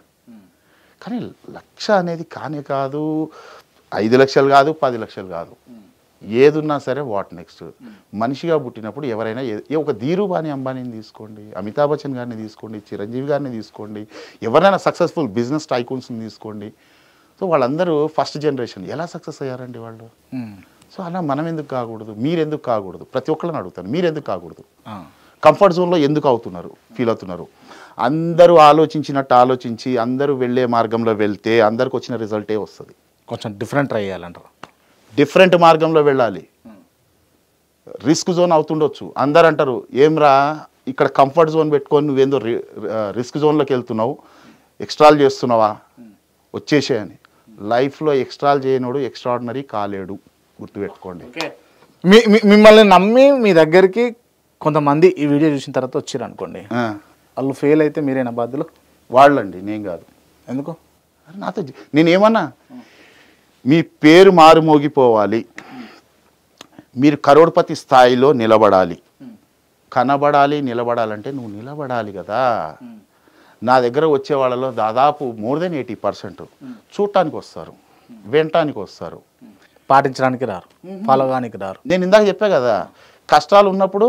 కానీ 1,00,000 అనేది కానే కాదు, 5 లక్షలు కాదు, 10 లక్షలు కాదు, ఏదున్నా సరే వాట్ నెక్స్ట్. మనిషిగా పుట్టినప్పుడు ఎవరైనా ఒక ధీరుభాని అంబానీని తీసుకోండి, అమితాబ్ బచ్చన్ గారిని తీసుకోండి, చిరంజీవి గారిని తీసుకోండి, ఎవరైనా సక్సెస్ఫుల్ బిజినెస్ టైకూన్స్ని తీసుకోండి. సో వాళ్ళందరూ ఫస్ట్ జనరేషన్ ఎలా సక్సెస్ అయ్యారండి వాళ్ళు? సో అలా మనం ఎందుకు కాకూడదు? మీరు ఎందుకు కాకూడదు? ప్రతి ఒక్కరిని అడుగుతాను, మీరు ఎందుకు కాకూడదు? కంఫర్ట్ జోన్లో ఎందుకు ఫీల్ అవుతున్నారు? అందరూ ఆలోచించినట్టు ఆలోచించి అందరూ వెళ్ళే మార్గంలో వెళ్తే అందరికి వచ్చిన రిజల్టే వస్తుంది. కొంచెం డిఫరెంట్ ట్రై చేయాలంటారు. డిఫరెంట్ మార్గంలో వెళ్ళాలి. రిస్క్ జోన్ అవుతుండొచ్చు. అందరు అంటారు, ఏమ్రా ఇక్కడ కంఫర్ట్ జోన్ పెట్టుకొని నువ్వేందో రిస్క్ జోన్లోకి వెళ్తున్నావు, ఎక్స్ట్రాల్ చేస్తున్నావా, వచ్చేసేయని. లైఫ్లో ఎక్స్ట్రాల్ చేయనోడు ఎక్స్ట్రాడినరీ కాలేడు, గుర్తుపెట్టుకోండి. మిమ్మల్ని నమ్మి మీ దగ్గరికి కొంతమంది ఈ వీడియో చూసిన తర్వాత వచ్చారు అనుకోండి, వాళ్ళు ఫెయిల్ అయితే మీరేనా బాధ్యులు? వాళ్ళండి, నేను కాదు. ఎందుకు? నాతో నేనేమన్నా, మీ పేరు మారుమోగిపోవాలి, మీరు కరోడ్పతి స్థాయిలో నిలబడాలి. కనబడాలి, నిలబడాలంటే నువ్వు నిలబడాలి కదా. నా దగ్గర వచ్చే వాళ్ళలో దాదాపు మోర్ దెన్ 80% చూడటానికి వస్తారు, వినటానికి వస్తారు, పాటించడానికి రారు, ఫాలో కానికి రారు. నేను ఇందాక చెప్పా కదా, కష్టాలు ఉన్నప్పుడు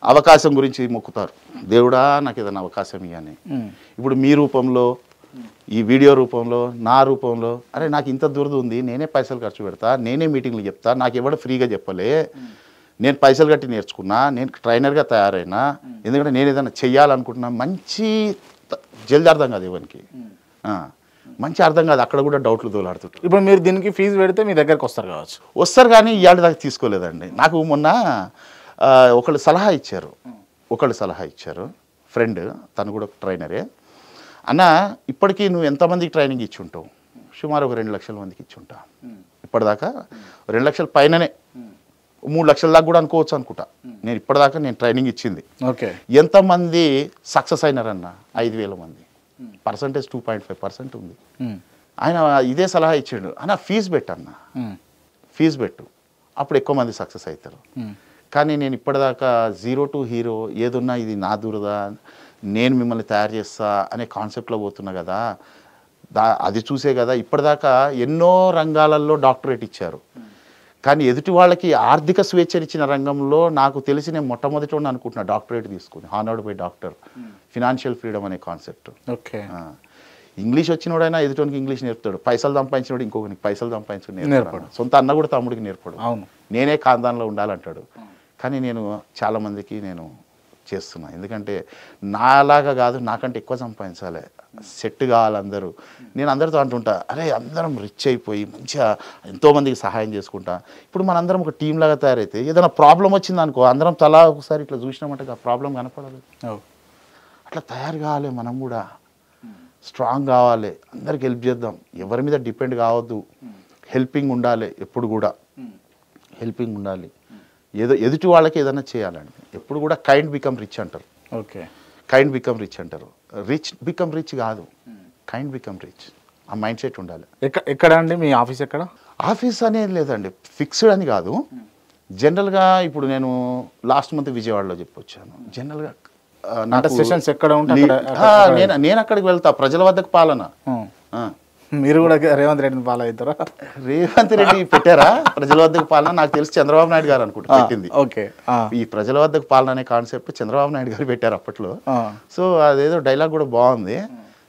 అవకాశం గురించి మొక్కుతారు, దేవుడా నాకు ఏదైనా అవకాశం ఇవ్వని. ఇప్పుడు మీ రూపంలో, ఈ వీడియో రూపంలో, నా రూపంలో, అరే నాకు ఇంత దురద ఉంది, నేనే పైసలు ఖర్చు పెడతా, నేనే మీటింగ్లు చెప్తా, నాకు ఎవడు ఫ్రీగా చెప్పలే, నేను పైసలు కట్టి నేర్చుకున్నా, నేను ట్రైనర్గా తయారైనా, ఎందుకంటే నేను ఏదైనా చెయ్యాలనుకుంటున్నా. మంచి జల్ది అర్థం కాదు ఎవరికి, మంచి అర్థం కాదు, అక్కడ కూడా డౌట్లు దోలాడుతుంటారు. ఇప్పుడు మీరు దీనికి ఫీజు పెడితే మీ దగ్గరకు వస్తారు కానీ ఇవాళ దాకా తీసుకోలేదండి. నాకు మొన్న ఒకళ్ళు సలహా ఇచ్చారు, ఫ్రెండ్, తను కూడా ట్రైనరే. అన్న ఇప్పటికీ నువ్వు ఎంతమందికి ట్రైనింగ్ ఇచ్చి ఉంటావు? సుమారు ఒక 2 లక్షల మందికి ఇచ్చి ఉంటా. ఇప్పటిదాకా 2 లక్షల పైననే, 3 లక్షల దాకా కూడా అనుకోవచ్చు అనుకుంటా. నేను ఇప్పటిదాకా నేను ట్రైనింగ్ ఇచ్చింది. ఓకే, ఎంతమంది సక్సెస్ అయినారన్న? 5,000 మంది. పర్సంటేజ్ 2.5% ఉంది. ఆయన ఇదే సలహా ఇచ్చాడు, అన్న ఫీజు పెట్టన్న, ఫీజు పెట్టు, అప్పుడు ఎక్కువ మంది సక్సెస్ అవుతారు. కానీ నేను ఇప్పటిదాకా జీరో టు హీరో, ఏదున్నా ఇది నా దురద, నేను మిమ్మల్ని తయారు చేస్తా అనే కాన్సెప్ట్లో పోతున్నా కదా, అది చూసే కదా ఇప్పటిదాకా ఎన్నో రంగాలలో డాక్టరేట్ ఇచ్చారు. కానీ ఎదుటి వాళ్ళకి ఆర్థిక స్వేచ్ఛనిచ్చిన రంగంలో నాకు తెలిసి నేను మొట్టమొదటి అనుకుంటున్నా డాక్టరేట్ తీసుకుని, honoured by doctor, financial freedom అనే కాన్సెప్ట్. ఓకే, ఇంగ్లీష్ వచ్చినోడైనా ఎదుటోనికి ఇంగ్లీష్ నేర్పుతాడు, పైసలు సంపాదించినోడు ఇంకొకరికి పైసలు సంపాదించడం నేర్పడు, సొంత అన్న కూడా తమ్ముడికి నేర్పడు, నేనే ఖాందాన్లో ఉండాలంటాడు. కానీ నేను చాలామందికి నేను చేస్తున్నా, ఎందుకంటే నాలాగా కాదు, నాకంటే ఎక్కువ సంపాదించాలి, సెట్ కావాలి అందరూ. నేను అందరితో అంటుంటా, అరే అందరం రిచ్ అయిపోయి మంచిగా ఎంతోమందికి సహాయం చేసుకుంటా. ఇప్పుడు మనందరం ఒక టీం లాగా తయారైతే ఏదైనా ప్రాబ్లం వచ్చింది అనుకో, అందరం తలా ఒకసారి ఇట్లా చూసినామంటే ఆ ప్రాబ్లం కనపడదు. అట్లా తయారు కావాలి, మనం కూడా స్ట్రాంగ్ కావాలి, అందరికి హెల్ప్ చేద్దాం, ఎవరి మీద డిపెండ్ కావద్దు, హెల్పింగ్ ఉండాలి, ఎప్పుడు కూడా హెల్పింగ్ ఉండాలి. ఏదో ఎదుటి వాళ్ళకి ఏదైనా చేయాలండి, ఎప్పుడు కూడా కైండ్ బికమ్ రిచ్ అంటారు. ఓకే, కైండ్ బికమ్ రిచ్ అంటారు, రిచ్ బికమ్ రిచ్ కాదు, కైండ్ బికమ్ రిచ్. ఆ మైండ్ సెట్ ఉండాలి. ఎక్కడ అండి మీ ఆఫీస్? ఎక్కడ? ఆఫీస్ అనేది లేదండి, ఫిక్స్డ్ అని కాదు, జనరల్గా ఇప్పుడు నేను లాస్ట్ మంత్ విజయవాడలో చెప్పొచ్చాను. జనరల్గా అంటే సెషన్స్ ఎక్కడ ఉంటే నేను అక్కడికి వెళ్తా, ప్రజల వద్దకు పాలన. మీరు కూడా రేవంత్ రెడ్డిని ఫాలో అవుతారా? రేవంత్ రెడ్డి పెట్టారా ప్రజల వద్దకు పాలన? నాకు తెలిసి చంద్రబాబు నాయుడు గారు అనుకుంటా పెట్టింది. ఓకే, ఈ ప్రజల వద్దకు పాలన అనే కాన్సెప్ట్ చంద్రబాబు నాయుడు గారు పెట్టారు అప్పట్లో. సో అదేదో డైలాగ్ కూడా బాగుంది.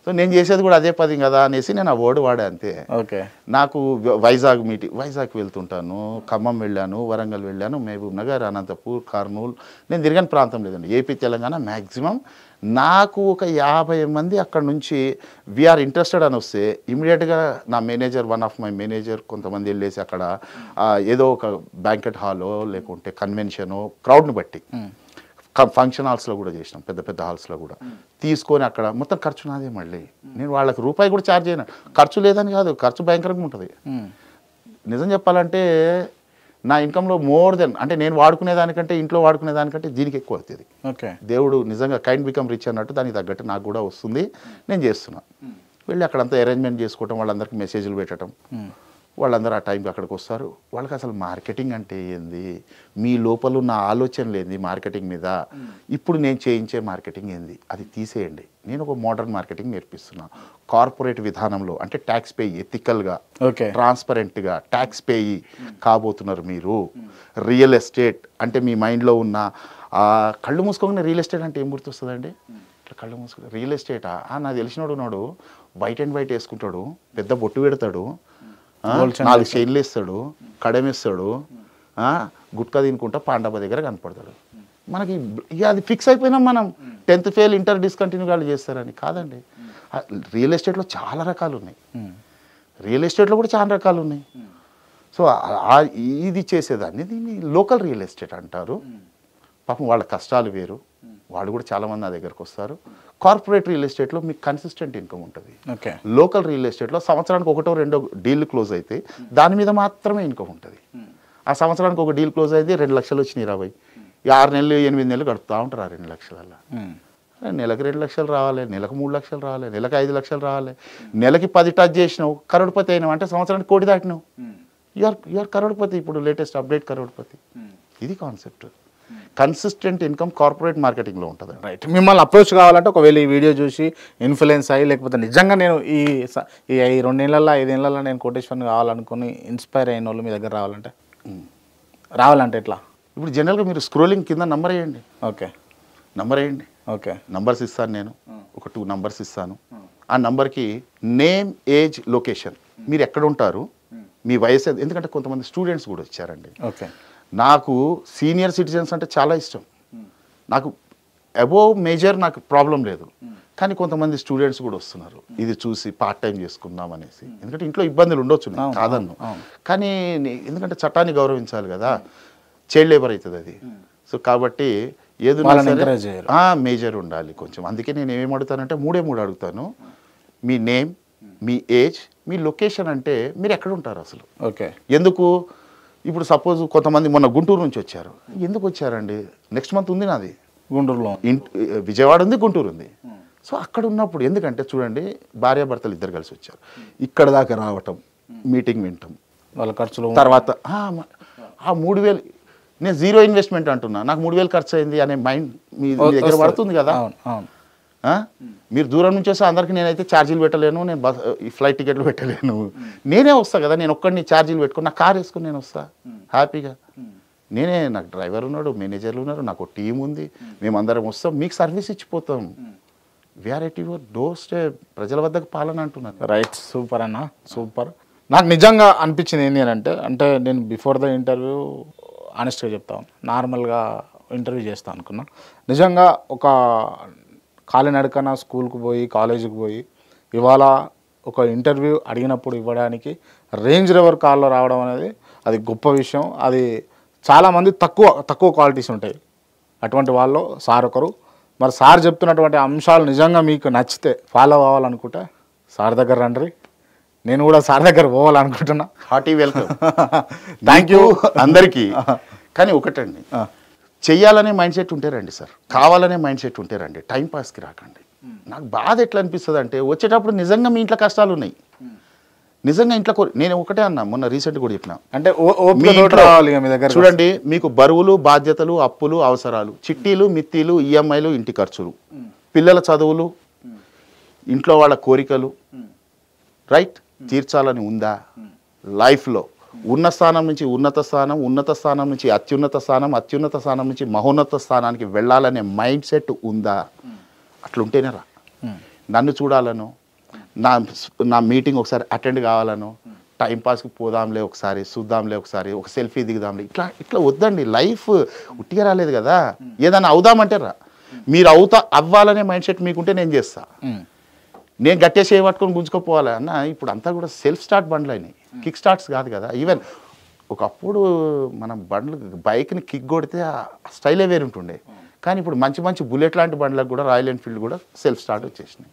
సో నేను చేసేది కూడా అదే పది కదా అనేసి నేను ఆ వర్డ్ వాడా అంతే. ఓకే. నాకు వైజాగ్ వెళ్తుంటాను, ఖమ్మం వెళ్ళాను, వరంగల్ వెళ్ళాను, మహబూబ్ నగర్, అనంతపూర్, కర్నూలు, నేను తిరగని ప్రాంతం లేదండి. AP Telangana maximum. నాకు ఒక 50 మంది అక్కడ నుంచి వీఆర్ ఇంట్రెస్టెడ్ అని వస్తే ఇమీడియట్గా నా manager, one of my manager కొంతమంది వెళ్ళేసి అక్కడ ఏదో ఒక బ్యాంకెట్ హాలో లేకుంటే కన్వెన్షనో క్రౌడ్ని బట్టి ఫంక్షన్ హాల్స్లో కూడా చేసినాం, పెద్ద పెద్ద హాల్స్లో కూడా తీసుకొని అక్కడ మొత్తం ఖర్చు నాదే. మళ్ళీ నేను వాళ్ళకి రూపాయి కూడా ఛార్జ్ చేయను. ఖర్చు లేదని కాదు, ఖర్చు భయంకరంగా ఉంటుంది. నిజం చెప్పాలంటే నా ఇన్కంలో మోర్ దెన్, అంటే నేను వాడుకునే దానికంటే ఇంట్లో వాడుకునే దానికంటే దీనికి ఎక్కువ అవుతుంది. ఓకే. దేవుడు నిజంగా కైండ్ బికమ్ రిచ్ అన్నట్టు దానికి తగ్గట్టు నాకు కూడా వస్తుంది. నేను చేస్తున్నా. వెళ్ళి అక్కడంతా అరేంజ్మెంట్ చేసుకోవటం, వాళ్ళందరికీ మెసేజ్లు పెట్టడం, వాళ్ళందరూ ఆ టైంకి అక్కడికి వస్తారు. వాళ్ళకి అసలు మార్కెటింగ్ అంటే ఏంది, మీ లోపల ఉన్న ఆలోచనలు ఏంది మార్కెటింగ్ మీద, ఇప్పుడు నేను చేయించే మార్కెటింగ్ ఏంది అది తీసేయండి. నేను ఒక మోడర్న్ మార్కెటింగ్ నేర్పిస్తున్నా. కార్పొరేట్ విధానంలో అంటే ట్యాక్స్ పేయి, ఎథికల్గా, ట్రాన్స్పరెంట్గా ట్యాక్స్ పేయి కాబోతున్నారు మీరు. రియల్ ఎస్టేట్ అంటే మీ మైండ్లో ఉన్న కళ్ళు మూసుకోగానే రియల్ ఎస్టేట్ అంటే ఏం గుర్తొస్తుందండి? ఇట్లా కళ్ళు మూసుకుని రియల్ ఎస్టేటా? నాకు తెలిసినోడు ఉన్నాడు, వైట్ అండ్ వైట్ వేసుకుంటాడు, పెద్ద బొట్టు పెడతాడు, 4 చైన్లు వేస్తాడు, కడమేస్తాడు, గుట్కా తినుకుంటా పాండవ దగ్గర కనపడతాడు. మనకి ఇక అది ఫిక్స్ అయిపోయినాం మనం. 10th ఫెయిల్, ఇంటర్ డిస్కంటిన్యూ వాళ్ళు చేస్తారని కాదండి. రియల్ ఎస్టేట్లో చాలా రకాలు ఉన్నాయి. రియల్ ఎస్టేట్లో కూడా చాలా రకాలు ఉన్నాయి. సో ఇది చేసేదాన్ని దీన్ని లోకల్ రియల్ ఎస్టేట్ అంటారు. పాపం వాళ్ళ కష్టాలు వేరు, వాళ్ళు కూడా చాలామంది నా దగ్గరకు వస్తారు. కార్పొరేట్ రియల్ ఎస్టేట్లో మీకు కన్సిస్టెంట్ ఇన్కమ్ ఉంటుంది. లోకల్ రియల్ ఎస్టేట్లో సంవత్సరానికి 1-2 డీల్ క్లోజ్ అయితే దాని మీద మాత్రమే ఇన్కమ్ ఉంటుంది. ఆ సంవత్సరానికి ఒక డీల్ క్లోజ్ అయితే 2 లక్షలు వచ్చినాయి, 20, 6 నెలలు 8 నెలలు గడుపుతూ ఉంటారు. ఆ 2 లక్షలల్లో నెలకు 2 లక్షలు రావాలి, నెలకు 3 లక్షలు రావాలి, నెలకు 5 లక్షలు రావాలి. నెలకి 10 టచ్ చేసినావు, కరోడ్పతి అయినావు అంటే సంవత్సరానికి 1 కోటి దాటినావు. యూఆర్ కరోడ్పతి. ఇప్పుడు లేటెస్ట్ అప్డేట్ కరోడ్పతి. ఇది కాన్సెప్ట్. కన్సిస్టెంట్ ఇన్కమ్ కార్పొరేట్ మార్కెటింగ్లో ఉంటుంది. రైట్. మిమ్మల్ని అప్రోచ్ కావాలంటే ఒకవేళ ఈ వీడియో చూసి ఇన్ఫ్లుయెన్స్ అయ్యి, లేకపోతే నిజంగా నేను ఈ 2 ఏళ్ళల్లో 5 ఏళ్ళల్లో నేను కోటేశ్వరని కావాలనుకుని ఇన్స్పైర్ అయిన వాళ్ళు మీ దగ్గర రావాలంటే ఎట్లా? ఇప్పుడు జనరల్గా మీరు స్క్రోలింగ్ కింద నంబర్ వేయండి. ఓకే. నంబర్ వేయండి. ఓకే. నంబర్స్ ఇస్తాను నేను, ఒక 2 నంబర్స్ ఇస్తాను. ఆ నంబర్కి నేమ్, ఏజ్, లొకేషన్, మీరు ఎక్కడ ఉంటారు, మీ వయసు, ఎందుకంటే కొంతమంది స్టూడెంట్స్ కూడా వచ్చారండి. ఓకే. నాకు సీనియర్ సిటిజన్స్ అంటే చాలా ఇష్టం. నాకు అబోవ్ మేజర్ నాకు ప్రాబ్లం లేదు, కానీ కొంతమంది స్టూడెంట్స్ కూడా వస్తున్నారు ఇది చూసి పార్ట్ టైం చేసుకుందాం అనేసి. ఎందుకంటే ఇంట్లో ఇబ్బందులు ఉండొచ్చు, కాదన్ను, కానీ ఎందుకంటే చట్టాన్ని గౌరవించాలి కదా, చైల్డ్ లేబర్ అవుతుంది అది. సో కాబట్టి ఏదైనా మేజర్ ఉండాలి కొంచెం. అందుకే నేను ఏమేమి అడుగుతానంటే 3 అడుగుతాను. మీ నేమ్, మీ ఏజ్, మీ లొకేషన్, అంటే మీరు ఎక్కడ ఉంటారు అసలు. ఓకే. ఎందుకు ఇప్పుడు సపోజ్ కొంతమంది మొన్న గుంటూరు నుంచి వచ్చారు. ఎందుకు వచ్చారండి? నెక్స్ట్ మంత్ ఉంది నాది గుంటూరులో, విజయవాడ ఉంది, గుంటూరు ఉంది. సో అక్కడ ఉన్నప్పుడు ఎందుకంటే చూడండి, భార్యాభర్తలు ఇద్దరు కలిసి వచ్చారు, ఇక్కడ దాకా రావటం, మీటింగ్ వింటాం, వాళ్ళ ఖర్చులు, తర్వాత ఆ 3,000 నేను జీరో ఇన్వెస్ట్మెంట్ అంటున్నా, నాకు 3,000 ఖర్చు అయింది అనే మైండ్ మీ దగ్గర పడుతుంది కదా. మీరు దూరం నుంచి వస్తే అందరికీ నేనైతే ఛార్జీలు పెట్టలేను, నేను ఈ ఫ్లైట్ టికెట్లు పెట్టలేను, నేనే వస్తా కదా. నేను ఒక్కడిని ఛార్జీలు పెట్టుకుని నా కార్ వేసుకుని నేను వస్తా హ్యాపీగా. నేనే, నాకు డ్రైవర్ ఉన్నాడు, మేనేజర్లు ఉన్నారు, నాకు టీం ఉంది, మేమందరం వస్తాం, మీకు సర్వీస్ ఇచ్చిపోతాం. We're at your doorstep, ప్రజల వద్దకు పాలన అంటున్నాను. రైట్. సూపర్ అన్న, సూపర్. నాకు నిజంగా అనిపించింది ఏంటి అంటే నేను బిఫోర్ ద ఇంటర్వ్యూ ఆనెస్ట్గా చెప్తాను, నార్మల్గా ఇంటర్వ్యూ చేస్తాను అనుకున్నా. నిజంగా ఒక కాలినడకన స్కూల్కి పోయి, కాలేజీకి పోయి, ఇవాళ ఒక ఇంటర్వ్యూ అడిగినప్పుడు ఇవ్వడానికి రేంజ్ రోవర్ కార్లో రావడం అనేది అది గొప్ప విషయం. అది చాలామంది తక్కువ క్వాలిటీస్ ఉంటాయి, అటువంటి వాళ్ళు సార్ ఒకరు. మరి సార్ చెప్తున్నటువంటి అంశాలు నిజంగా మీకు నచ్చితే ఫాలో అవ్వాలనుకుంటే సార్ దగ్గర రండి. నేను కూడా సార్ దగ్గర పోవాలనుకుంటున్నా. Hearty welcome. థ్యాంక్ యూ అందరికీ. కానీ ఒకటండి, చెయ్యాలనే మైండ్ సెట్ ఉంటే రండి సార్, కావాలనే మైండ్ సెట్ ఉంటే రండి, టైంపాస్కి రాకండి. నాకు బాధ ఎట్లా అనిపిస్తుంది అంటే, వచ్చేటప్పుడు నిజంగా మీ ఇంట్లో కష్టాలు ఉన్నాయి, నిజంగా ఇంట్లో నేను ఒకటే అన్నా, మొన్న రీసెంట్ కూడా చెప్పిన, అంటే మీ ఇంట్లో చూడండి, మీకు బరువులు, బాధ్యతలు, అప్పులు, అవసరాలు, చిట్టీలు, మిత్తీలు, ఈఎంఐలు, ఇంటి ఖర్చులు, పిల్లల చదువులు, ఇంట్లో వాళ్ళ కోరికలు, రైట్, తీర్చాలని ఉందా? లైఫ్లో ఉన్న స్థానం నుంచి ఉన్నత స్థానం, ఉన్నత స్థానం నుంచి అత్యున్నత స్థానం, అత్యున్నత స్థానం నుంచి మహోన్నత స్థానానికి వెళ్ళాలనే మైండ్ సెట్ ఉందా? అట్లుంటేనే రా. నన్ను చూడాలను, నా మీటింగ్ ఒకసారి అటెండ్ కావాలను, టైంపాస్కి పోదాంలే ఒకసారి, చూద్దాంలే ఒకసారి, ఒక సెల్ఫీ దిగుదాంలే, ఇట్లా వద్దండి. లైఫ్ ఉట్టిగా రాలేదు కదా, ఏదైనా అవుదామంటే రా. మీరు అవ్వాలనే మైండ్ సెట్ మీకుంటే నేను చేస్తా. నేను గట్టిగా చేయబట్టుకొని గుంజుకోపోవాలి అన్న. ఇప్పుడు అంతా కూడా సెల్ఫ్ స్టార్ట్ బండ్లు అయినాయి, కిక్ స్టార్ట్స్ కాదు కదా. ఈవెన్ ఒకప్పుడు మనం బైక్ని కిక్ కొడితే ఆ స్టైలే వేరు ఉంటుండే. కానీ ఇప్పుడు మంచి మంచి బుల్లెట్ లాంటి బండ్లకు కూడా, రాయల్ ఎన్ఫీల్డ్ కూడా సెల్ఫ్ స్టార్ట్ వచ్చేసినాయి.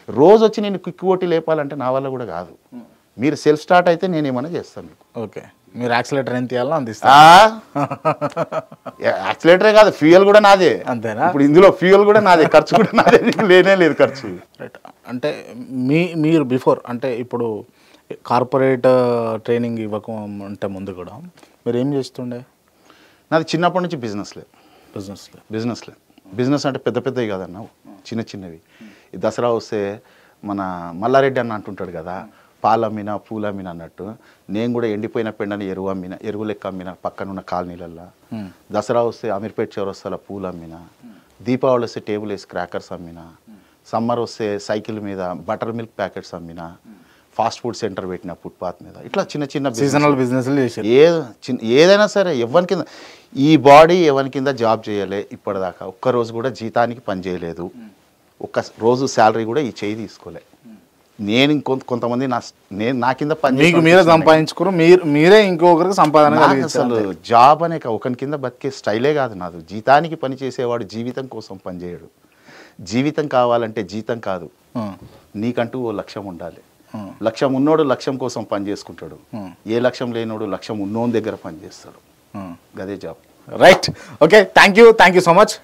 రోజు వచ్చి నేను కిక్ కొట్టి లేపాలంటే నా వల్ల కూడా కాదు. మీరు సెల్ఫ్ స్టార్ట్ అయితే నేను ఏమైనా చేస్తాను మీకు. ఓకే, మీరు యాక్సిలేటర్ ఎంత ఇవ్వాలో అందిస్తా. యాక్సిలేటరే కాదు, ఫ్యూయల్ కూడా నాదే. అంతేనా? ఇప్పుడు ఇందులో ఫ్యూయల్ కూడా నాదే, ఖర్చు కూడా నాదే, లేనే లేదు ఖర్చు. రైట్. అంటే మీరు బిఫోర్, అంటే ఇప్పుడు కార్పొరేట్ ట్రైనింగ్ ఇవ్వకుంటే ముందు కూడా మీరు ఏం చేస్తుండే? నాది చిన్నప్పటి నుంచి బిజినెస్లే. బిజినెస్ అంటే పెద్ద పెద్దవి కాదన్న, చిన్న చిన్నవి. ఈ దసరా వస్తే మన మల్లారెడ్డి అన్న అంటుంటాడు కదా, పాలమ్మిన పూలమ్మిన అన్నట్టు, నేను కూడా ఎండిపోయిన పెండని ఎరువు లెక్క అమ్మిన పక్కనున్న కాలనీలల్లో. దసరా వస్తే అమీర్పేట చౌరస్తాల పూలు అమ్మిన, దీపావళి వస్తే టేబుల్ వేసి క్రాకర్స్ అమ్మిన, సమ్మర్ వస్తే సైకిల్ మీద బటర్ మిల్క్ ప్యాకెట్స్ అమ్మిన, ఫాస్ట్ ఫుడ్ సెంటర్ పెట్టిన ఫుట్పాత్ మీద. ఇట్లా చిన్న చిన్న సీజనల్ బిజినెస్ ఏదైనా సరే. ఎవరి కింద ఈ బాడీ ఎవరి కింద జాబ్ చేయలే ఇప్పటిదాకా, ఒక్కరోజు కూడా జీతానికి పని చేయలేదు, ఒక్క రోజు శాలరీ కూడా ఈ చేయి తీసుకోలే. నేను కొంతమంది నా కింద పని మీరే సంపాదించుకురు, మీరే ఇంకొకరికి సంపాదన. అసలు జాబ్ అనే ఒకరి కింద బతికే స్టైలే కాదు నాది. జీతానికి పని చేసేవాడు జీవితం కోసం పనిచేయడు. జీవితం కావాలంటే జీతం కాదు, నీకంటూ ఓ లక్ష్యం ఉండాలి. లక్ష్యం ఉన్నోడు లక్ష్యం కోసం పని చేసుకుంటాడు, ఏ లక్ష్యం లేనోడు లక్ష్యం ఉన్నోని దగ్గర పని చేస్తాడు. గదే job. Right. Okay, thank you so much.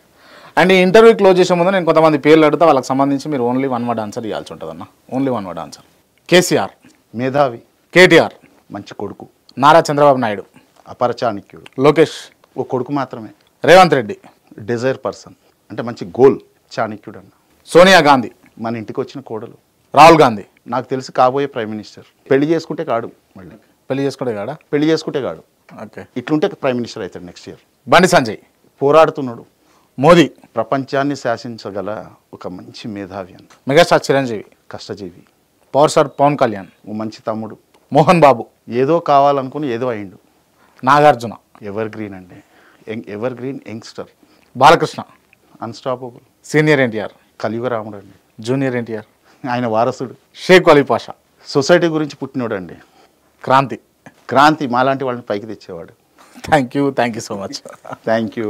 And ఈ ఇంటర్వ్యూ క్లోజ్ చేసే ముందు నేను కొంతమంది పేర్లు అడుగుతా, వాళ్ళకి సంబంధించి మీరు ఓన్లీ 1 వర్డ్ ఆన్సర్ ఇవ్వాల్సి ఉంటుంది అన్న. Only 1 word answer. కేసీఆర్ మేధావి, కేటీఆర్ మంచి కొడుకు, నారా చంద్రబాబు నాయుడు అపర చాణక్యుడు, లోకేష్ ఓ కొడుకు మాత్రమే, రేవంత్ రెడ్డి డిజైర్ పర్సన్, అంటే మంచి గోల్ చాణక్యుడు అన్న, సోనియా గాంధీ మన ఇంటికి వచ్చిన కోడలు, రాహుల్ గాంధీ నాకు తెలిసి కాబోయే ప్రైమ్ మినిస్టర్. పెళ్లి చేసుకుంటే కాడు, మళ్ళీ పెళ్లి చేసుకుంటే కాడు. ఓకే, ఇట్లుంటే ప్రైమ్ మినిస్టర్ అవుతాడు నెక్స్ట్ ఇయర్. బండి సంజయ్ పోరాడుతున్నాడు. మోదీ ప్రపంచాన్ని శాసించగల ఒక మంచి మేధావి అన్న. మెగాస్టార్ చిరంజీవి కష్టజీవి. పవర్ స్టార్ పవన్ కళ్యాణ్ ఓ మంచి తమ్ముడు. మోహన్ బాబు ఏదో కావాలనుకుని ఏదో అయిండు. నాగార్జున ఎవర్ గ్రీన్ అండి, evergreen youngster. Balakrishna unstoppable. Senior NTR కలియుగరాముడు అండి, జూనియర్ ఎన్టీఆర్ ఆయన వారసుడు. షేక్ అలీ పాషా సొసైటీ గురించి పుట్టినోడు అండి. క్రాంతి మాలాంటి వాళ్ళని పైకి తెచ్చేవాడు. Thank you so much. Thank you.